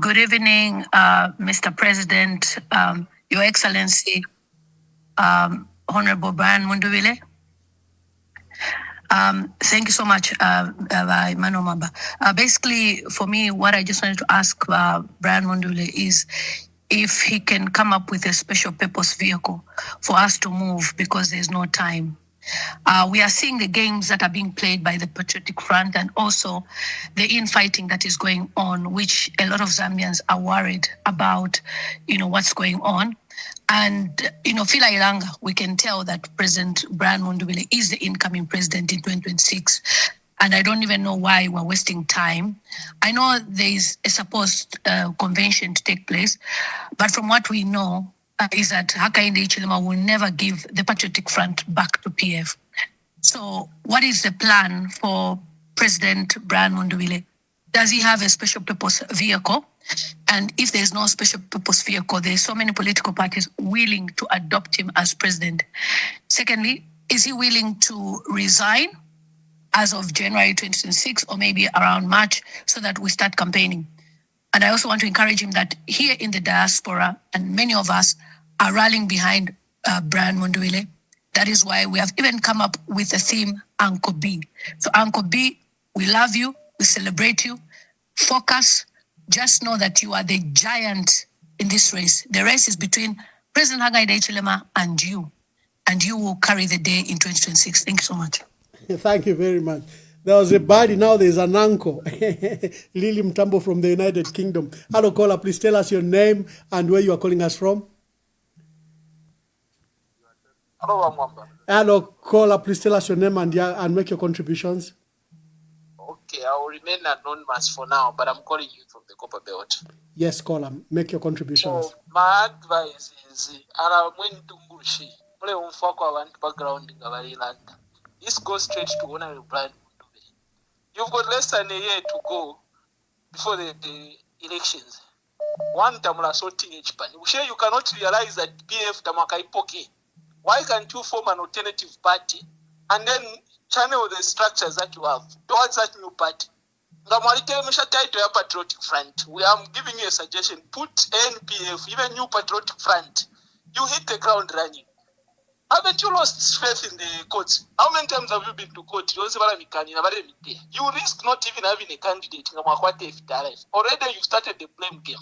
Good evening, Mr. President, Your Excellency, Honorable Brian Mundubile. Thank you so much, Emmanuel Mwamba. Basically, for me, what I just wanted to ask Brian Mundubile is if he can come up with a special purpose vehicle for us to move because there's no time. We are seeing the games that are being played by the Patriotic Front and also the infighting that is going on, which a lot of Zambians are worried about, what's going on. And, Fila Ilanga, we can tell that President Brian Mundubile is the incoming president in 2026. And I don't even know why we're wasting time. I know there is a supposed convention to take place, but from what we know is that Hakainde Hichilema will never give the Patriotic Front back to PF. So what is the plan for President Brian Mundubile? Does he have a special purpose vehicle? And if there's no special purpose vehicle, there's so many political parties willing to adopt him as president. Secondly, is he willing to resign as of January 2026 or maybe around March so that we start campaigning? And I also want to encourage him that here in the diaspora, and many of us are rallying behind Brian Mundubile. That is why we have even come up with the theme, Uncle B. So Uncle B, we love you, we celebrate you, focus, just know that you are the giant in this race. The race is between President Hakainde Hichilema and you will carry the day in 2026. Thank you so much. Thank you very much. There was a body, now there's an uncle. Lily Mtambo from the United Kingdom. Hello, caller, please tell us your name and where you are calling us from. Hello, Mwamba. Hello, caller, please tell us your name and make your contributions. Okay, I will remain anonymous for now, but I'm calling you from the Copper Belt. Yes, caller, make your contributions. So, my advice is, this goes straight to Honorable Brian Mundubile. You've got less than a year to go before the elections. One tamula sorting each pan. You cannot realize that PF tamakai poke. Why can't you form an alternative party and then channel the structures that you have towards that new party? Patriotic Front. We are giving you a suggestion. Put NPF, even New Patriotic Front. You hit the ground running. Haven't you lost faith in the courts? How many times have you been to court? You risk not even having a candidate. Already you started the blame game.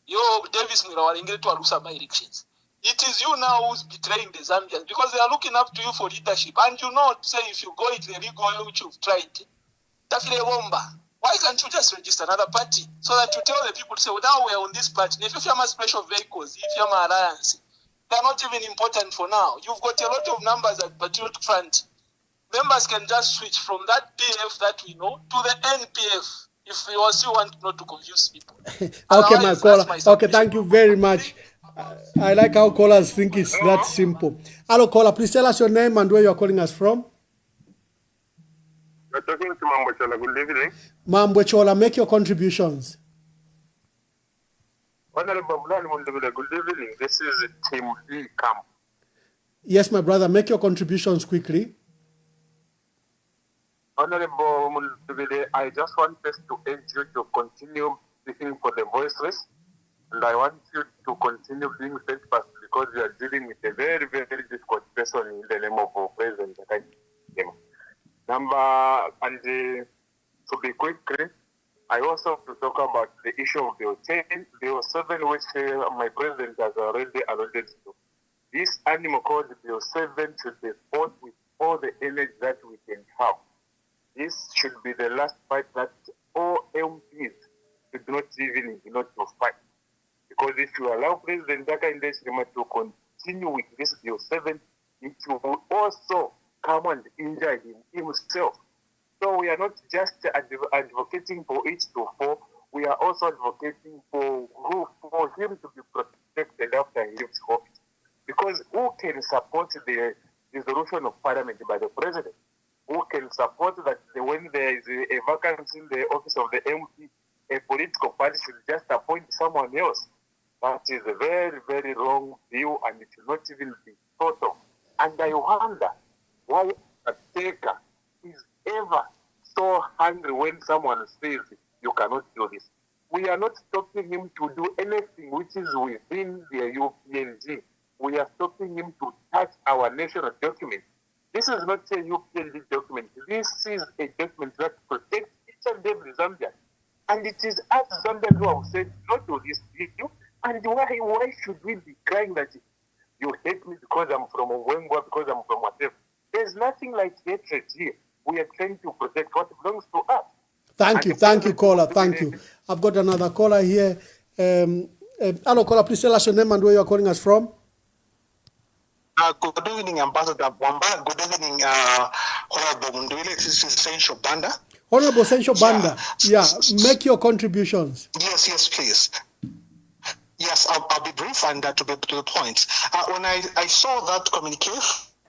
Yo, Davis Mirawaringere to Alusa by elections. It is you now who's betraying the Zambians because they are looking up to you for leadership. And you know, say if you go it, they go which you've tried. Why can't you just register another party so that you tell the people to say, well, now we are on this party. If you have special vehicles, if you have alliance, they are not even important for now. You've got a lot of numbers at Patriotic Front. Members can just switch from that PF that we know to the NPF if we also want not to confuse people. Okay, my caller. Okay, thank you very much. I like how callers think it's that simple. Hello, caller. Please tell us your name and where you are calling us from. You're talking to Mambochola. Good evening. Mambochola, make your contributions. Honorable Brian Mundubile, good evening. This is Team D Camp. Yes, my brother, make your contributions quickly. Honorable Mundubile, I just want us to urge you to continue speaking for the voiceless, and I want you to continue being steadfast because you are dealing with a very, very difficult person in the name of President Hakainde. To be quick, I also have to talk about the issue of Bill 10, Bill 7, which my president has already alluded to. This animal called Bill 7 should be fought with all the energy that we can have. This should be the last fight that all MPs should not even to fight. Because if you allow President Hakainde Hichilema to continue with this Bill 7, it will also come and injure himself. So we are not just advocating for it to fall, we are also advocating for him to be protected after he leaves office. Because who can support the dissolution of parliament by the president? Who can support that when there is a vacancy in the office of the MP, a political party should just appoint someone else? That is a very, very wrong view, and it should not even be thought of. And I wonder why a taker is ever so angry when someone says you cannot do this. We are not stopping him to do anything which is within the UPNG. We are stopping him to touch our national document. This is not a UPNG document. This is a document that protects each and every Zambian. And it is us Zambians who have said no to this issue. And why should we be crying that you hate me because I'm from Wengwa, because I'm from whatever? There's nothing like hatred here. We are trying to protect what belongs to us. Thank you, caller. Thank you. I've got another caller here. Hello, caller. Please tell us your name and where you are calling us from. Good evening, Ambassador Wamba. Good evening, Honorable Mundubile. This is Sencho Banda. Honorable Sencho Banda. Yeah, make your contributions. Yes, please. Yes, I'll be brief and to be to the point. When I saw that communique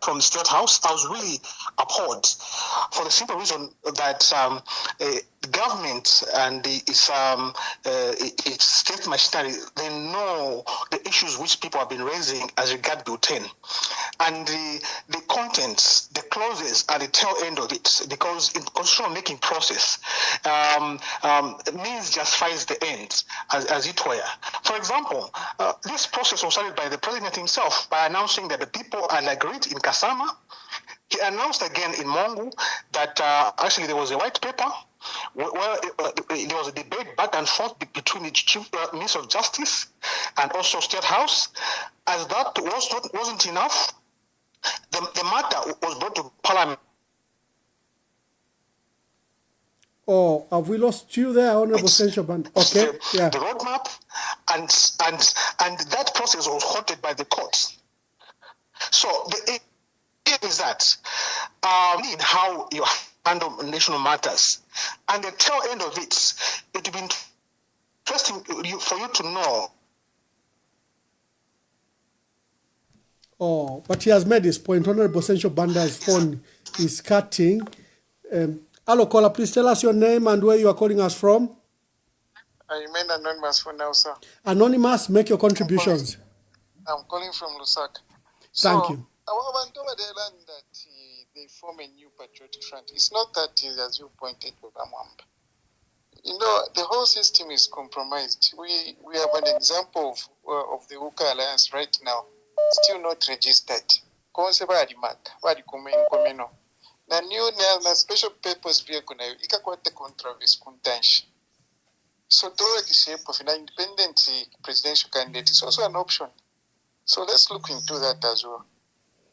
from the State House, I was really appalled for the simple reason that the government and its state machinery, they know the issues which people have been raising as regard Bill 10. And the contents, the clauses at the tail end of it, because in the constitutional making process, means justifies the end, as it were. For example, this process was started by the president himself by announcing that the people had agreed in Kasama. He announced again in Mongu that actually there was a white paper where there was a debate back and forth between the Chief Minister of Justice and also State House. As that wasn't enough, the matter was brought to Parliament. Oh, have we lost you there, Honorable Sencho Banda? Okay, yeah. The roadmap and that process was halted by the courts. So the idea is that in how you handle national matters, and the tail end of it would be interesting for you to know. Oh, but he has made his point. Honorable Sencho Banda's phone is cutting. Hello, caller. Please tell us your name and where you are calling us from. I remain anonymous for now, sir. Anonymous, make your contributions. I'm calling from Lusaka. Thank you. I want to learn that they form a new patriotic front. It's not that, as you pointed to Bamwamba. You know, the whole system is compromised. We have an example of the Uka Alliance right now, still not registered. Na new na special purpose vehicle na ikakwata controversy kuntanshi. So to the shape of an independent presidential candidate is also an option. So let's look into that as well.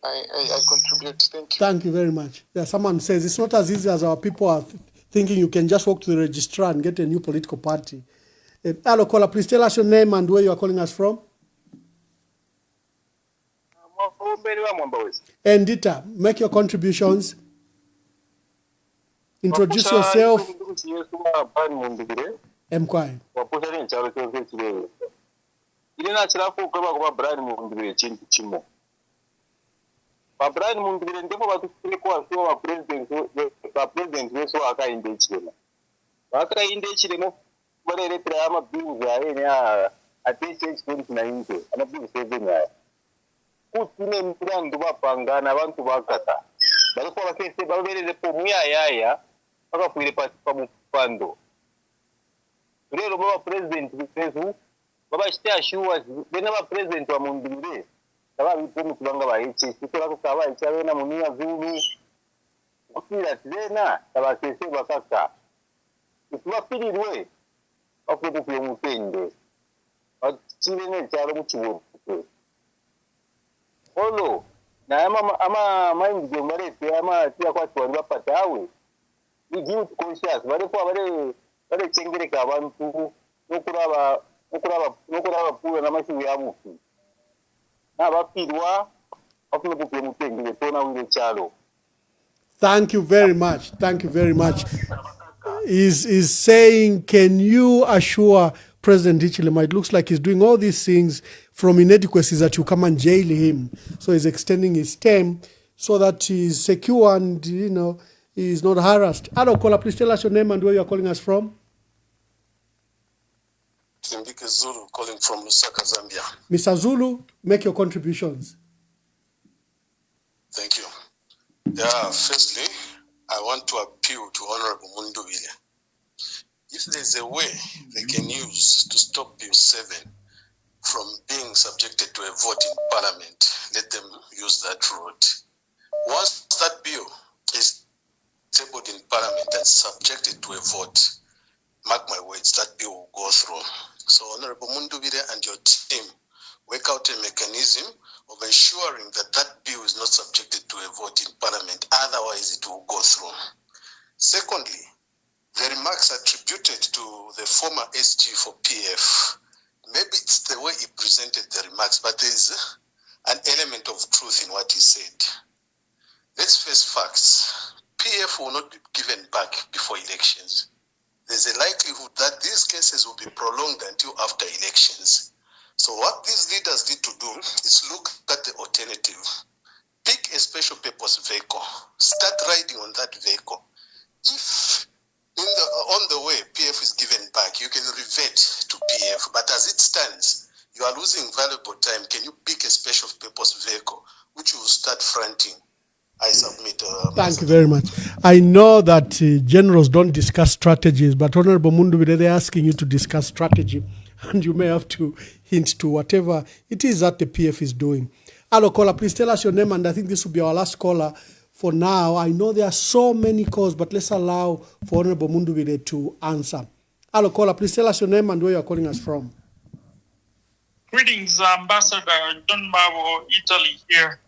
I contribute. Thank you. Thank you very much. Yeah, someone says it's not as easy as our people are thinking. You can just walk to the registrar and get a new political party. Hello, caller. Please tell us your name and where you are calling us from. Endita, make your contributions. Introduce yourself. Mkwai. Brian Mundubile ndipo batukire kwa sio wa president weso akainde chile. Akainde chile mo barere trama bills ya ene attention 2019 ana bills 7 ya. Kutine mpirandu bapangana abantu bakata. Balikuwa bakese babereze pomya yaya bakafuire pa mupando. Lero baba president weso baba shita shuwa bena ba president wa Mundubile. Kaba bipo mukubanga bayichi sikuba kukaba ichawe na munia zumi okira tena tabakese bakaka itubafirirwe okubuku omutende chirene cyaro muchiwo olo na ama mind yo marete ama tia kwa twari bapatawe we give conscious bare kwa bare chengereka abantu nokuraba pura na mashiwe yamufi abapirwa okubuku omutende tona wile cyaro. Thank you very much. Thank you very much. Is saying, can you assure President Hichilema, it looks like he's doing all these things from inadequacies that you come and jail him. So he's extending his term so that he's secure and, he's not harassed. Hello, caller, please tell us your name and where you're calling us from. Simbike Zulu, calling from Lusaka, Zambia. Mr. Zulu, make your contributions. Thank you. Firstly, I want to appeal to Honorable Mundubile. If there's a way they can use to stop Bill 7 from being subjected to a vote in Parliament, let them use that route. Once that bill is tabled in Parliament and subjected to a vote, mark my words, that bill will go through. So Honorable Mundubile and your team work out a mechanism of ensuring that that bill is not subjected to a vote in Parliament, otherwise it will go through. Secondly, the remarks attributed to the former SG for PF, maybe it's the way he presented the remarks, but there's an element of truth in what he said. Let's face facts. PF will not be given back before elections. There's a likelihood that these cases will be prolonged until after elections. So what these leaders need to do is look at the alternative. Pick a special purpose vehicle. Start riding on that vehicle. If on the way PF is given back, you can revert to PF. But as it stands, you are losing valuable time. Can you pick a special purpose vehicle which will start fronting? I submit. Thank you very much. I know that generals don't discuss strategies, but Honorable Mundubile, they're asking you to discuss strategy, and you may have to hint to whatever it is that the PF is doing. Hello, caller, please tell us your name, and I think this will be our last caller for now. I know there are so many calls, but let's allow for Honorable Mundubile to answer. Hello, caller, please tell us your name and where you're calling us from. Greetings, Ambassador Don Mabo, Italy here.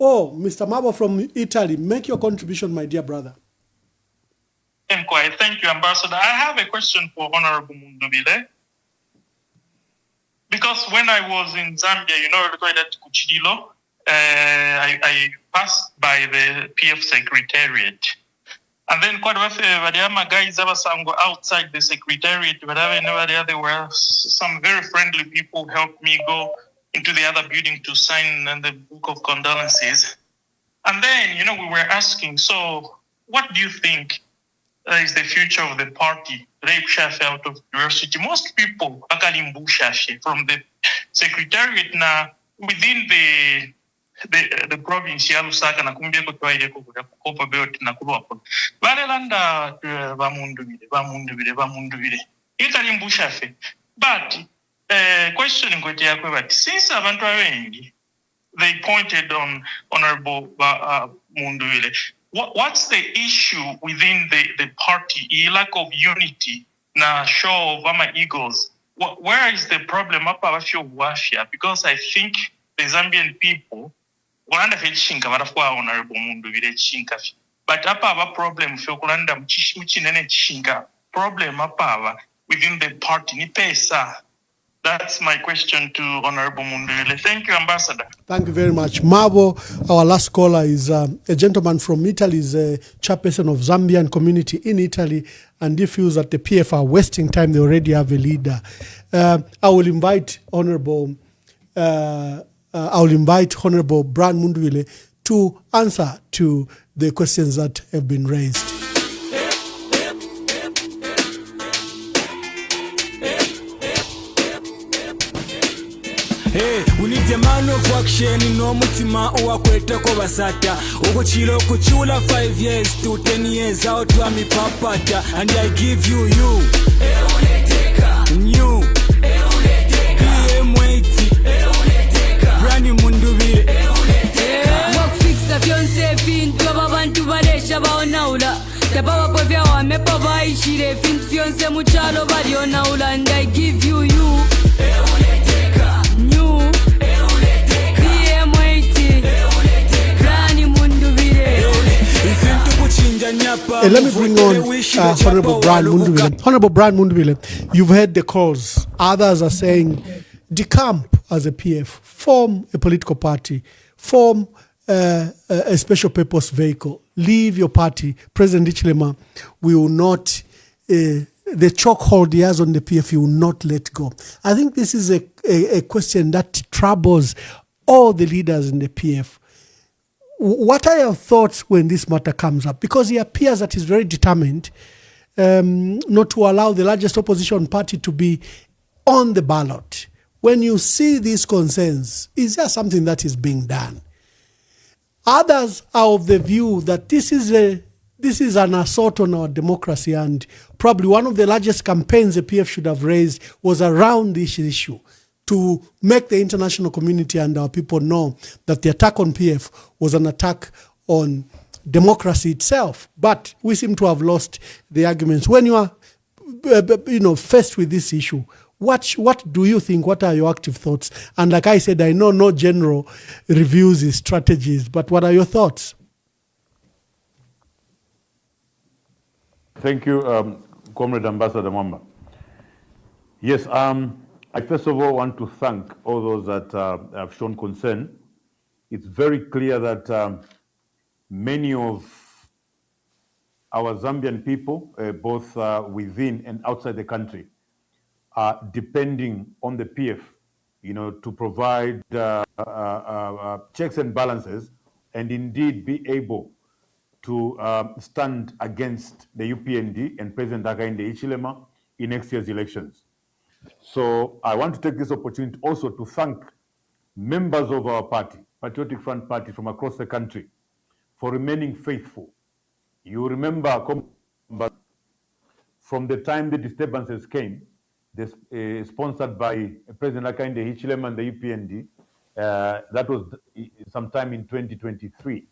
Oh, Mr. Mabo from Italy, make your contribution, my dear brother. Thank you, Ambassador. I have a question for Honorable Mundubile. Because when I was in Zambia, at Kuchidilo, I passed by the PF Secretariat. And then quite often, guys outside the Secretariat, there were some very friendly people who helped me go into the other building to sign the book of condolences. And then, we were asking, so what do you think is the future of the party? Rape Shafe out of curiosity. Most people, Akalimbu Shafe, from the Secretariat now, within the province ya Lusaka na kumbeko twaile kukopa beoti na kuruapo. Barelanda bamundubile. Ikalimbu Shafe. But questioning what but since abantu abengi they pointed on Honorable Mundubile, what's the issue within the party? Lack of unity na show of ama egos. Where is the problem? Because I think the Zambian people wananda fechinka barafuwa Honorable Mundubile chinka. But apa problem fekulanda mchinene chinka. Problem apa within the party ni pesa. That's my question to Honorable Mundubile. Thank you, Ambassador. Thank you very much. Mabo, our last caller, is a gentleman from Italy, is a chairperson of Zambian community in Italy, and he feels that the PF are wasting time. They already have a leader. I will invite Honorable Brian Mundubile to answer to the questions that have been raised. Hey, we need a man of action in no mutima or kwetako basata. Okuchilo kuchula 5 years to 10 years out to me papata, and I give you new Brian Mundubile. Work fix a fiance fin to abantu balesha baona baita pavapofya wamepo vaishire fintu fyonse muchalo valiona ulanda. I give you new PM80 Brian Mundubile. Let me bring on Honorable Brian Mundubile. Honorable Brian Mundubile, you've heard the calls. Others are saying decamp as a PF, form a political party, form a special purpose vehicle, leave your party. President Hichilema will not, the chokehold he has on the PF, he will not let go. I think this is a question that troubles all the leaders in the PF. What are your thoughts when this matter comes up? Because he appears that he's very determined not to allow the largest opposition party to be on the ballot. When you see these concerns, is there something that is being done? Others are of the view that this is an assault on our democracy, and probably one of the largest campaigns the PF should have raised was around this issue, to make the international community and our people know that the attack on PF was an attack on democracy itself. But we seem to have lost the arguments. When you are faced with this issue, what do you think? What are your active thoughts? And like I said, I know no general reviews his strategies, but what are your thoughts? Thank you, Comrade Ambassador Mwamba. Yes, I first of all want to thank all those that have shown concern. It's very clear that many of our Zambian people, both within and outside the country, are depending on the PF, to provide checks and balances, and indeed be able to stand against the UPND and President Hakainde Hichilema in next year's elections. So I want to take this opportunity also to thank members of our party, Patriotic Front Party from across the country, for remaining faithful. You remember from the time the disturbances came, sponsored by President Hakainde Hichilema and the UPND, that was sometime in 2023.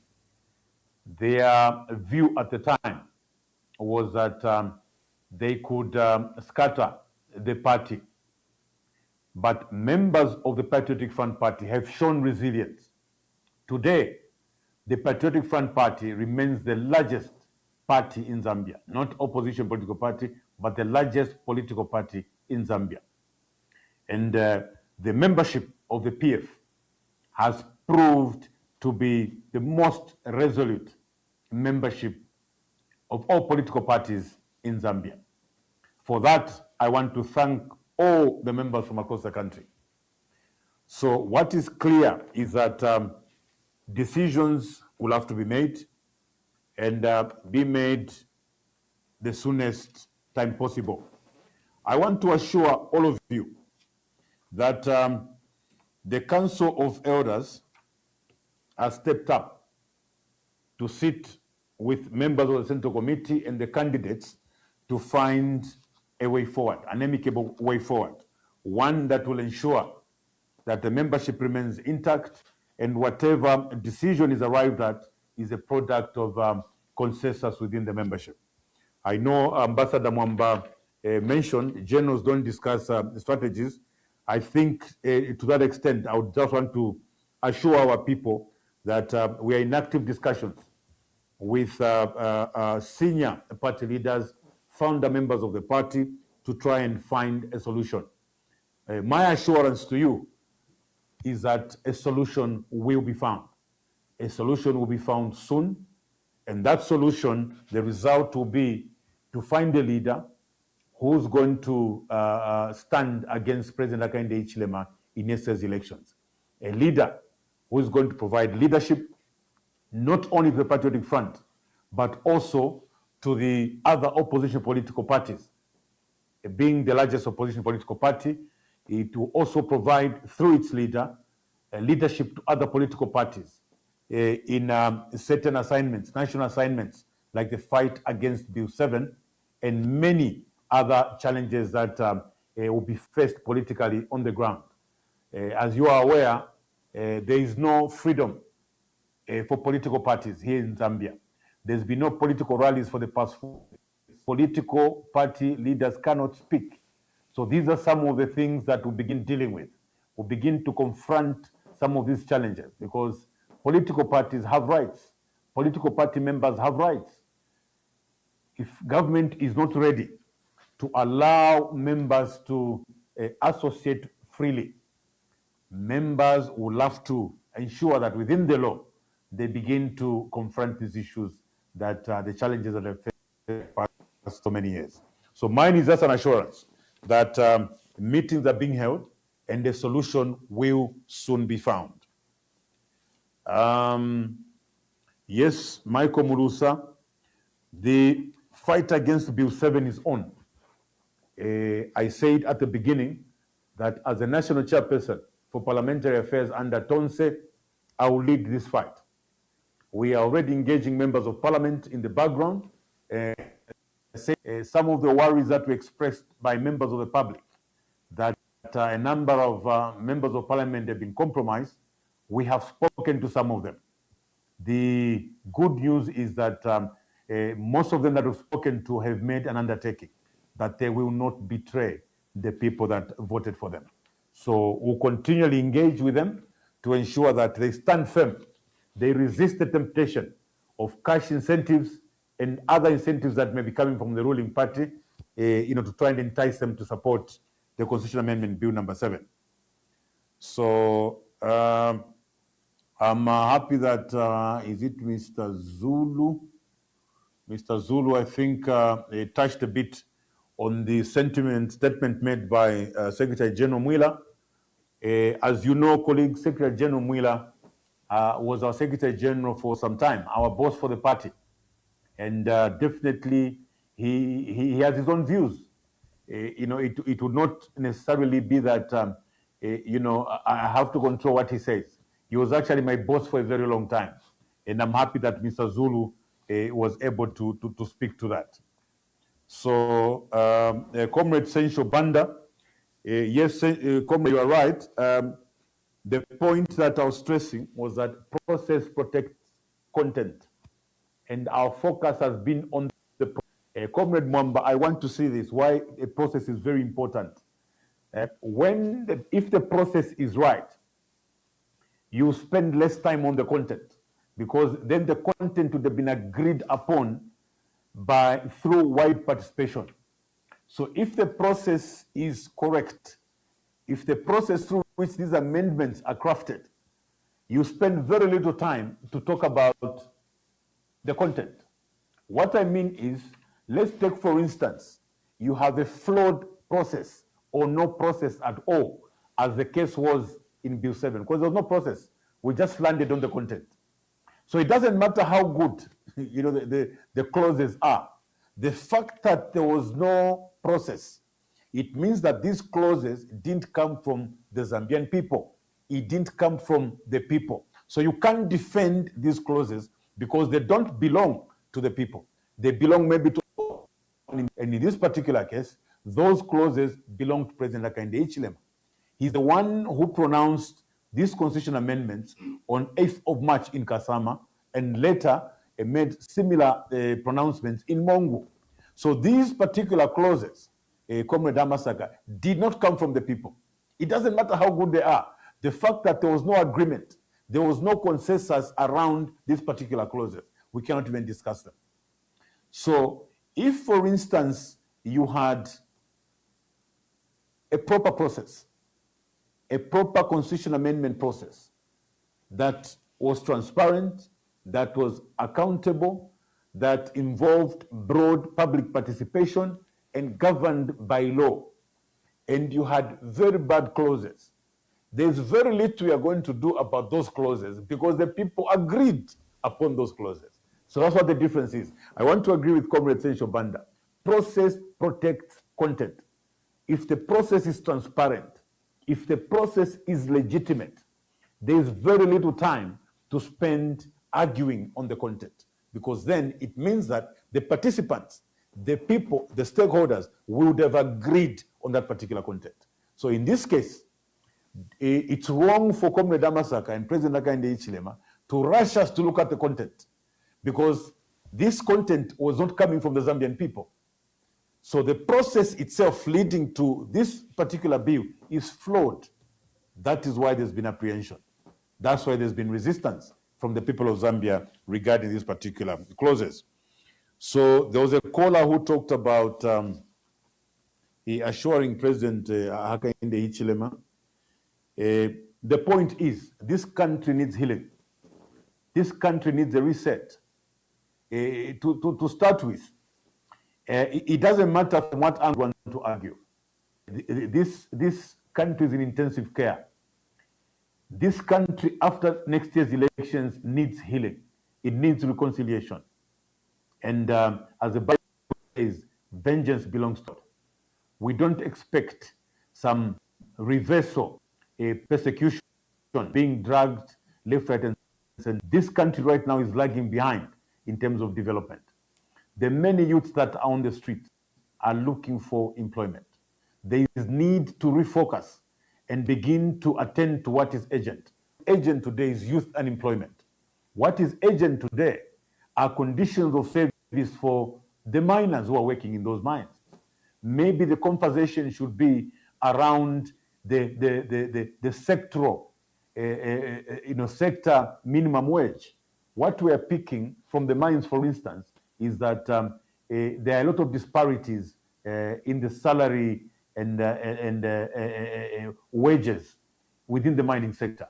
Their view at the time was that they could scatter the party. But members of the Patriotic Front Party have shown resilience. Today, the Patriotic Front Party remains the largest party in Zambia, not opposition political party, but the largest political party in Zambia. And the membership of the PF has proved to be the most resolute membership of all political parties in Zambia. For that, I want to thank all the members from across the country. So what is clear is that decisions will have to be made, and be made the soonest time possible. I want to assure all of you that the Council of Elders has stepped up to sit with members of the Central Committee and the candidates to find a way forward, an amicable way forward, one that will ensure that the membership remains intact and whatever decision is arrived at is a product of consensus within the membership. I know Ambassador Mwamba mentioned generals don't discuss strategies. I think to that extent, I would just want to assure our people that we are in active discussions with senior party leaders, founder members of the party, to try and find a solution. My assurance to you is that a solution will be found. A solution will be found soon, and that solution, the result will be to find a leader who's going to stand against President Hakainde Hichilema in next year's elections. A leader who is going to provide leadership not only to the Patriotic Front, but also to the other opposition political parties. Being the largest opposition political party, it will also provide, through its leader, leadership to other political parties in certain assignments, national assignments, like the fight against Bill 7 and many other challenges that will be faced politically on the ground. As you are aware, there is no freedom for political parties here in Zambia. There's been no political rallies for the past 4 years. Political party leaders cannot speak. So these are some of the things that we begin dealing with. We begin to confront some of these challenges because political parties have rights. Political party members have rights. If government is not ready to allow members to associate freely, members will have to ensure that within the law, they begin to confront these issues that the challenges that have faced past so many years. So mine is just an assurance that meetings are being held and a solution will soon be found. Yes, Michael Murusa, the fight against Bill 7 is on. I said at the beginning that as a national chairperson for parliamentary affairs under Tonse, I will lead this fight. We are already engaging members of parliament in the background. Some of the worries that were expressed by members of the public, that a number of members of parliament have been compromised, we have spoken to some of them. The good news is that most of them that we've spoken to have made an undertaking that they will not betray the people that voted for them. So we'll continually engage with them to ensure that they stand firm. They resist the temptation of cash incentives and other incentives that may be coming from the ruling party, to try and entice them to support the Constitutional Amendment Bill number 7. So I'm happy that, is it Mr. Zulu? Mr. Zulu, I think, touched a bit on the statement made by Secretary General Mwila. As you know, colleagues, Secretary General Mwila was our Secretary General for some time, our boss for the party. And definitely, he has his own views. It would not necessarily be that, I have to control what he says. He was actually my boss for a very long time. And I'm happy that Mr. Zulu was able to speak to that. So, Comrade Sencho Banda, yes, Comrade, you are right. The point that I was stressing was that process protects content. And our focus has been on the process. Comrade Mwamba, I want to see this, why a process is very important. If the process is right, you spend less time on the content, because then the content would have been agreed upon through wide participation. So if the process is correct, if the process through which these amendments are crafted, you spend very little time to talk about the content. What I mean is, let's take, for instance, you have a flawed process or no process at all, as the case was in Bill 7, because there was no process. We just landed on the content. So it doesn't matter how good the clauses are. The fact that there was no process, it means that these clauses didn't come from the Zambian people. It didn't come from the people. So you can't defend these clauses because they don't belong to the people. They belong maybe to, and in this particular case, those clauses belong to President Hakainde Hichilema. He's the one who pronounced these constitutional amendments on 8th of March in Kasama, and later made similar pronouncements in Mongo. So these particular clauses, Comrade Amasaka, did not come from the people. It doesn't matter how good they are. The fact that there was no agreement, there was no consensus around these particular clauses, we cannot even discuss them. So if, for instance, you had a proper process, a proper constitutional amendment process that was transparent, that was accountable, that involved broad public participation and governed by law, and you had very bad clauses, there's very little we are going to do about those clauses because the people agreed upon those clauses. So that's what the difference is. I want to agree with Comrade Sencho Banda. Process protects content. If the process is transparent, if the process is legitimate, there is very little time to spend arguing on the content, because then it means that the participants, the people, the stakeholders would have agreed on that particular content. So in this case, it's wrong for Comrade Amasaka and President Hakainde Hichilema to rush us to look at the content, because This content was not coming from the Zambian people. So the process itself leading to this particular bill is flawed. That is why there's been apprehension. That's why there's been resistance from the people of Zambia regarding these particular clauses. So there was a caller who talked about assuring President Hakainde Hichilema. The point is, this country needs healing. This country needs a reset. To start with, it doesn't matter from what angle you want to argue. This country is in intensive care. This country, after next year's elections, needs healing. It needs reconciliation. And as the Bible says, vengeance belongs to God. We don't expect some reversal, a persecution, being dragged left, right, and center. This country right now is lagging behind in terms of development. The many youths that are on the streets are looking for employment. There is need to refocus and begin to attend to what is urgent. Urgent today is youth unemployment. What is urgent today are conditions of service for the miners who are working in those mines. Maybe the conversation should be around the sectoral, sector minimum wage. What we are picking from the mines, for instance, is that there are a lot of disparities in the salary and wages within the mining sector.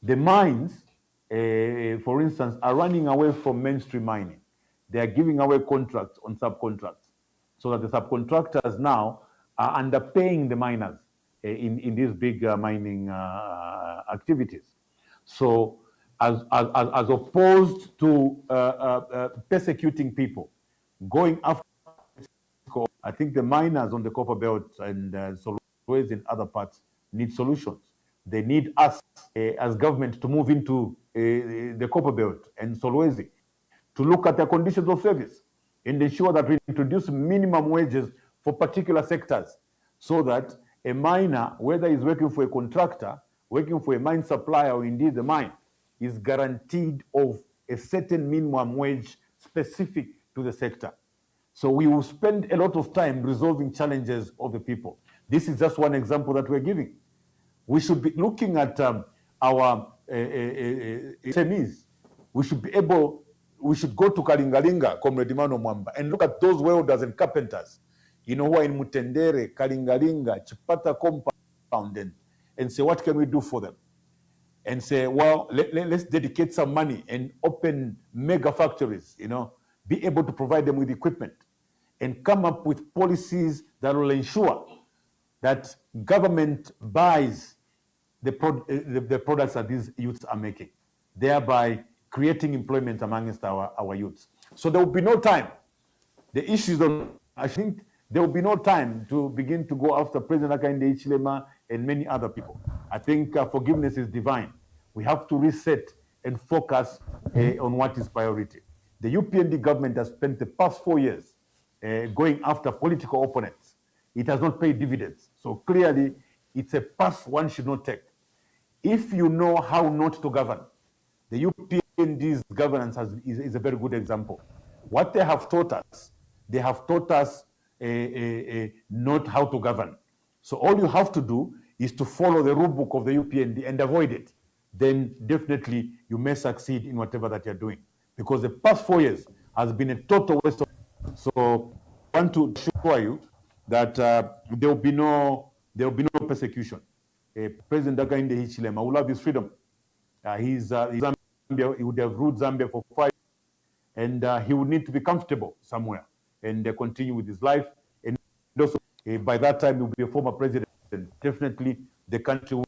The mines, for instance, are running away from mainstream mining. They are giving away contracts on subcontracts, so that the subcontractors now are underpaying the miners in these big mining activities. So as opposed to persecuting people, going after, I think the miners on the Copper Belt and Solwezi and other parts need solutions. They need us as government to move into the Copper Belt and Solwezi to look at the conditions of service and ensure that we introduce minimum wages for particular sectors, so that a miner, whether he's working for a contractor, working for a mine supplier, or indeed the mine, is guaranteed of a certain minimum wage specific to the sector. So we will spend a lot of time resolving challenges of the people. This is just one example that we're giving. We should be looking at our SMEs. We should be able, we should go to Kalingalinga, Comrade Mano Mwamba, and look at those welders and carpenters, who are in Mutendere, Kalingalinga, Chipata compound, and say, what can we do for them? And say, well, let's dedicate some money and open mega factories, be able to provide them with equipment and come up with policies that will ensure that government buys the products that these youths are making, thereby creating employment amongst our youths. So there will be no time. The issues I think there will be no time to begin to go after President Hakainde Hichilema and many other people. I think forgiveness is divine. We have to reset and focus on what is priority. The UPND government has spent the past 4 years going after political opponents. It has not paid dividends. So clearly, it's a path one should not take. If you know how not to govern, the UPND's governance is a very good example. What they have taught us not how to govern. So all you have to do is to follow the rule book of the UPND and avoid it. Then definitely you may succeed in whatever that you're doing. Because the past 4 years has been a total waste of time. So I want to assure you that there will be no persecution. President Hakainde Hichilema will have his freedom. He's Zambia. He would have ruled Zambia for 5 years, and he would need to be comfortable somewhere and continue with his life. And also, by that time, he will be a former president. Definitely, the country will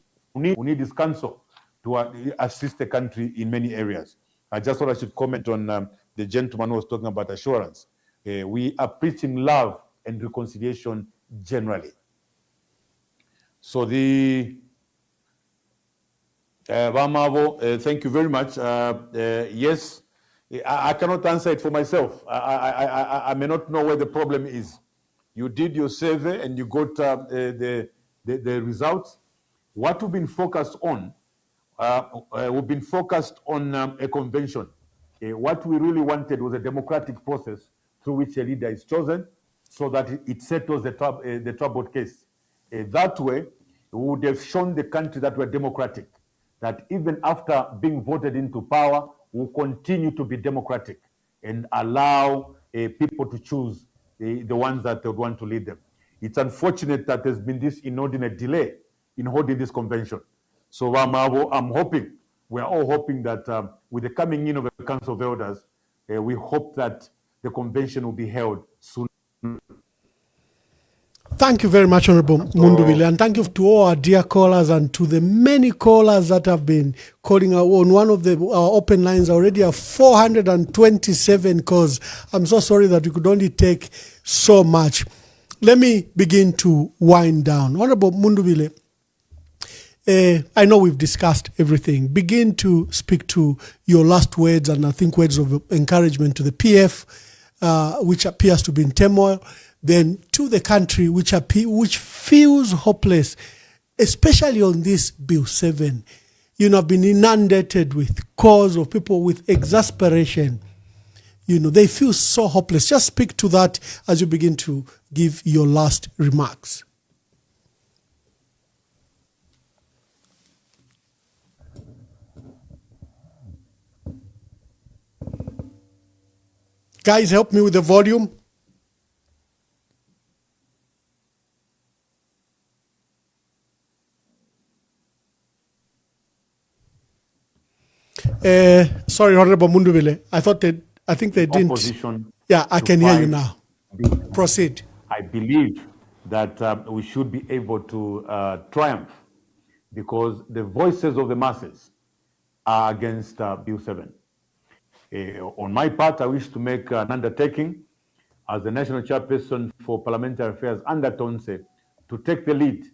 need his counsel to assist the country in many areas. I just thought I should comment on the gentleman who was talking about assurance. We are preaching love and reconciliation generally. So Vamavo, thank you very much. Yes, I cannot answer it for myself. I may not know where the problem is. You did your survey and you got the results. What we've been focused on, we've been focused on a convention What we really wanted was a democratic process through which a leader is chosen so that it settles the troubled case. That way, we would have shown the country that we're democratic, that even after being voted into power, we'll continue to be democratic and allow people to choose the ones that they want to lead them. It's unfortunate that there's been this inordinate delay in holding this convention. So I'm hoping, we're all hoping that with the coming in of the Council of Elders, we hope that the convention will be held soon. Thank you very much, Honorable Mundubile, and thank you to all our dear callers and to the many callers that have been calling on one of our open lines. I already have 427 calls. I'm so sorry that we could only take so much. Let me begin to wind down. Honorable Mundubile, I know we've discussed everything. Begin to speak to your last words, and I think words of encouragement to the PF, which appears to be in turmoil, then to the country which feels hopeless, especially on this Bill 7. You know, I've been inundated with calls of people with exasperation. You know, they feel so hopeless. Just speak to that as you begin to give your last remarks. Guys, help me with the volume. Sorry, Honorable Mundubile. I think they didn't. Yeah, I can hear you now. Proceed. I believe that we should be able to triumph because the voices of the masses are against Bill 7. On my part, I wish to make an undertaking as the National Chairperson for Parliamentary Affairs under Tonse to take the lead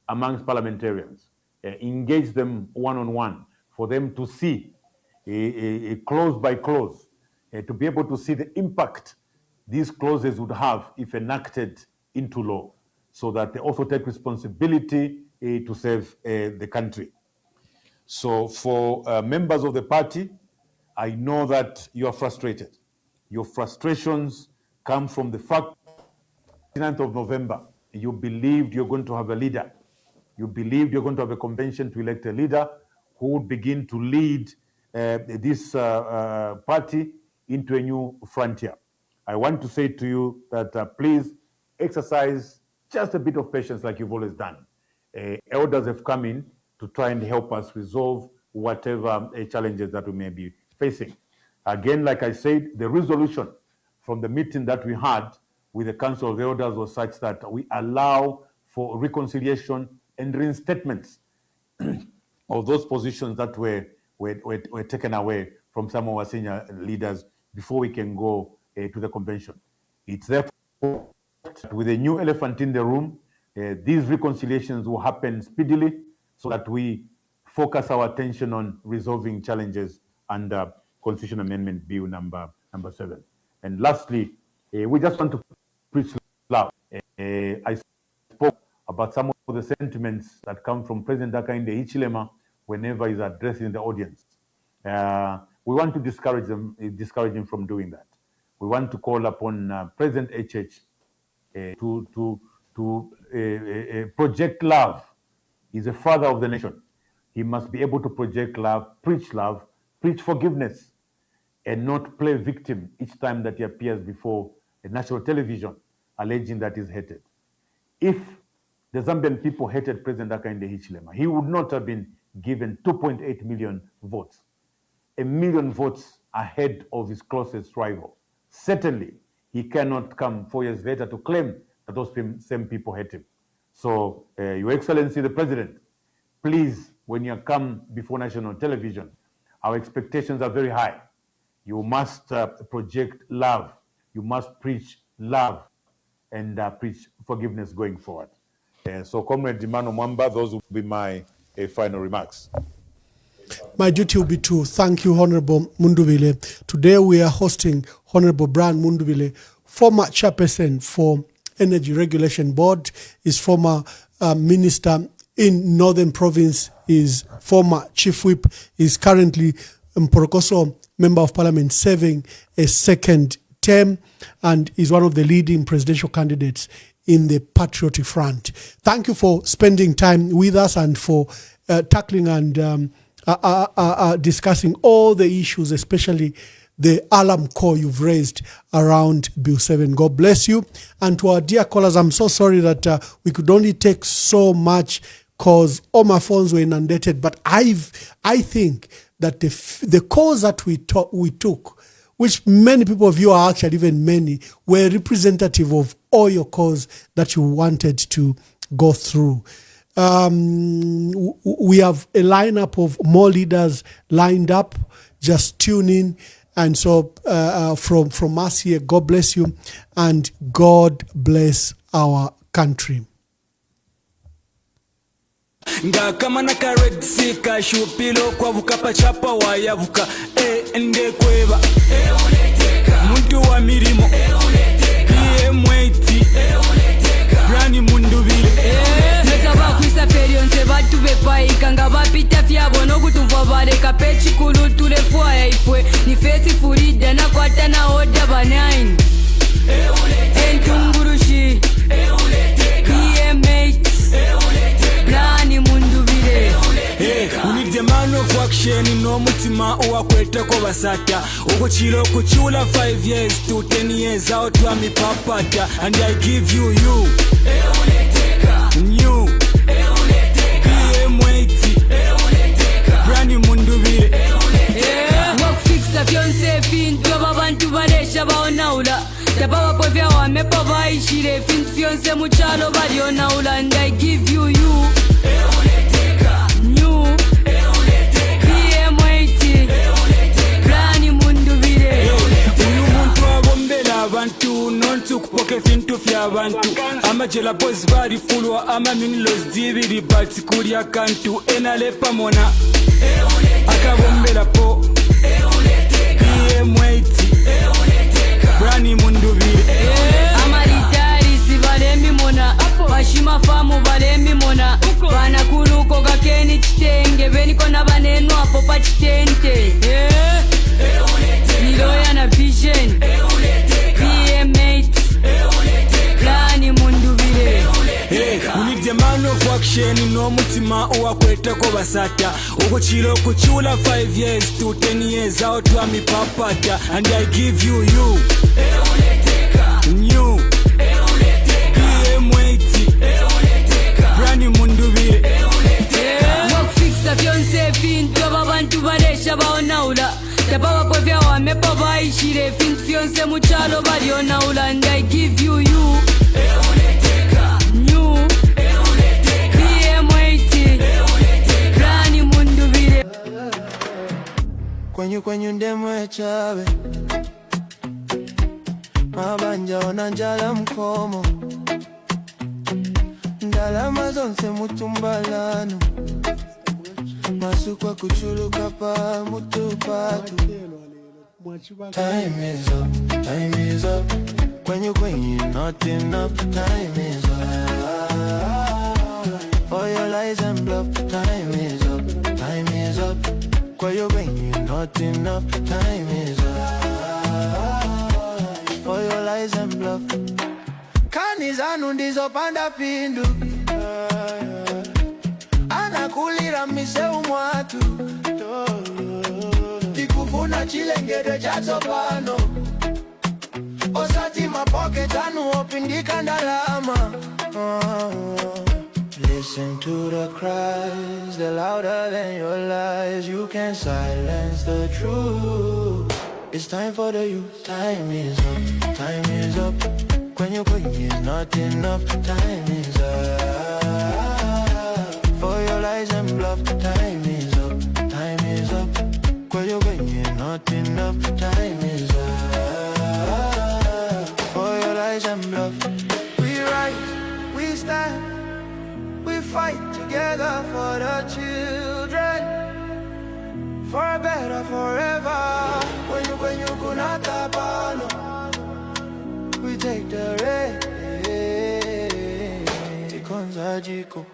amongst parliamentarians, engage them one-on-one for them to see clause by clause, to be able to see the impact these clauses would have if enacted into law, so that they also take responsibility to save the country. So for members of the party, I know that you are frustrated. Your frustrations come from the fact that 29th of November, you believed you're going to have a leader. You believed you're going to have a convention to elect a leader who would begin to lead this party into a new frontier. I want to say to you that please exercise just a bit of patience like you've always done. Elders have come in to try and help us resolve whatever challenges that we may be facing. Again, like I said, the resolution from the meeting that we had with the Council of Elders was such that we allow for reconciliation and reinstatements of those positions that were taken away from some of our senior leaders before we can go to the convention. It's therefore with a new elephant in the room, these reconciliations will happen speedily so that we focus our attention on resolving challenges under Constitution Amendment Bill number 7. And lastly, we just want to preach love. I spoke about some of the sentiments that come from President Hakainde Hichilema whenever he's addressing the audience. We want to discourage him from doing that. We want to call upon President HH to project love. He's a father of the nation. He must be able to project love, preach forgiveness, and not play victim each time that he appears before a national television alleging that he's hated. If the Zambian people hated President Hakainde Hichilema, he would not have been given 2.8 million votes, 1 million votes ahead of his closest rival. Certainly, he cannot come 4 years later to claim that those same people hate him. So, Your Excellency, the President, please, when you come before national television, our expectations are very high. You must project love. You must preach love and preach forgiveness going forward. So, Comrade Dimano Mwamba, those will be my final remarks. My duty will be to thank you, Honorable Mundubile. Today we are hosting Honorable Brian Mundubile, former chairperson for Energy Regulation Board, is former minister in Northern Province, is former chief whip, is currently Mporokoso, Member of Parliament, serving a second term and is one of the leading presidential candidates in the Patriotic Front. Thank you for spending time with us and for tackling and discussing all the issues, especially the alarm call you've raised around Bill 7. God bless you. And to our dear callers, I'm so sorry that we could only take so much because all my phones were inundated. But I think that the calls that we took, which many people of you are actually even many, were representative of all your calls that you wanted to go through. We have a lineup of more leaders lined up. Just tune in. And so from us here, God bless you and God bless our country. Ngakamana ka red sea ka shupilo kwa bukapa chapa wa yabuka ndekweba muntu wa mirimo mweti Brian Mundubile nesaba kwisa ferionse batu bepaika nga bapita fyabo nokutumva bareka pechikulu tule fwaya ifwe ni fesi furida na kwata na oda banaini entungurushi Brian Mundubile we need the man of action no mutima uwakwete ko basata ukuchilo kuchula 5 years to 10 years out wa mipapata and I give you new mweti Brian Mundubile wakufikisa fyonse fintu ababantu balesha baonaula tababa povya wamepa baishire fintu fyonse muchalo balionaula and I give you new Brian Mundubile uyu muntu abombela abantu nontu kupoke fintu fyabantu amajela boys bari fulwa ama minilos dibiri but kulia kantu enalepa mona akabombela po mweti Brian Mundubile amalitari sibalemi mona bashima famu balemi mona bana kuluko gakeni chitenge beniko na baneno apo pa chitente niloya na vision PMH Brian Mundubile we need the man of action no mutima uwakwete ko basata ukuchilo kuchula 5 years to 10 years out wa mipapata and I give you new mweti Brian Mundubile wakufikisa fyonse fintu ababantu balesha baonaula tababa povya wamepa baishire fintu fyonse muchalo balionaula and I give you new mweti Brian Mundubile kwenyu ndemwe chabe mabanja onanjala mkomo ndalama zonse mutumbalano masukwa kuchuluka pa mutupatu time is up kwenyu not enough time is up for your lies and bluff time is up kwenyu not enough time is up for your lies and bluff kanizanu ndizopanda pindu anakulira miseu mwatu tikufuna chilengede chatopano osati mapoke tanu opindika ndalama listen to the cries, they're louder than your lies. You can't silence the truth. It's time for the youth. Time is up. When you is not enough. Time is up. For your lies and bluff. Time is up. When you is not enough. Time is up. For your lies and bluff. We rise, we stand, we fight together for the children, for a better forever. When you kunata pano, we take the race. Tikonza jiko.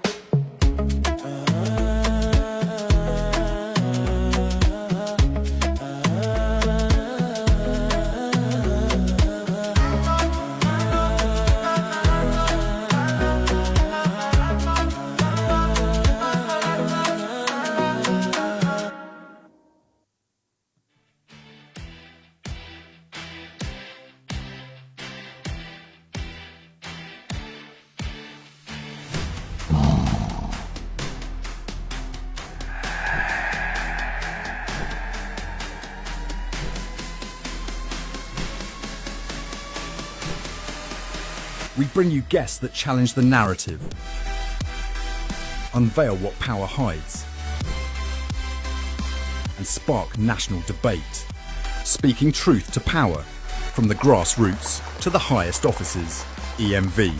We bring you guests that challenge the narrative, unveil what power hides, and spark national debate. Speaking truth to power, from the grassroots to the highest offices. EMV.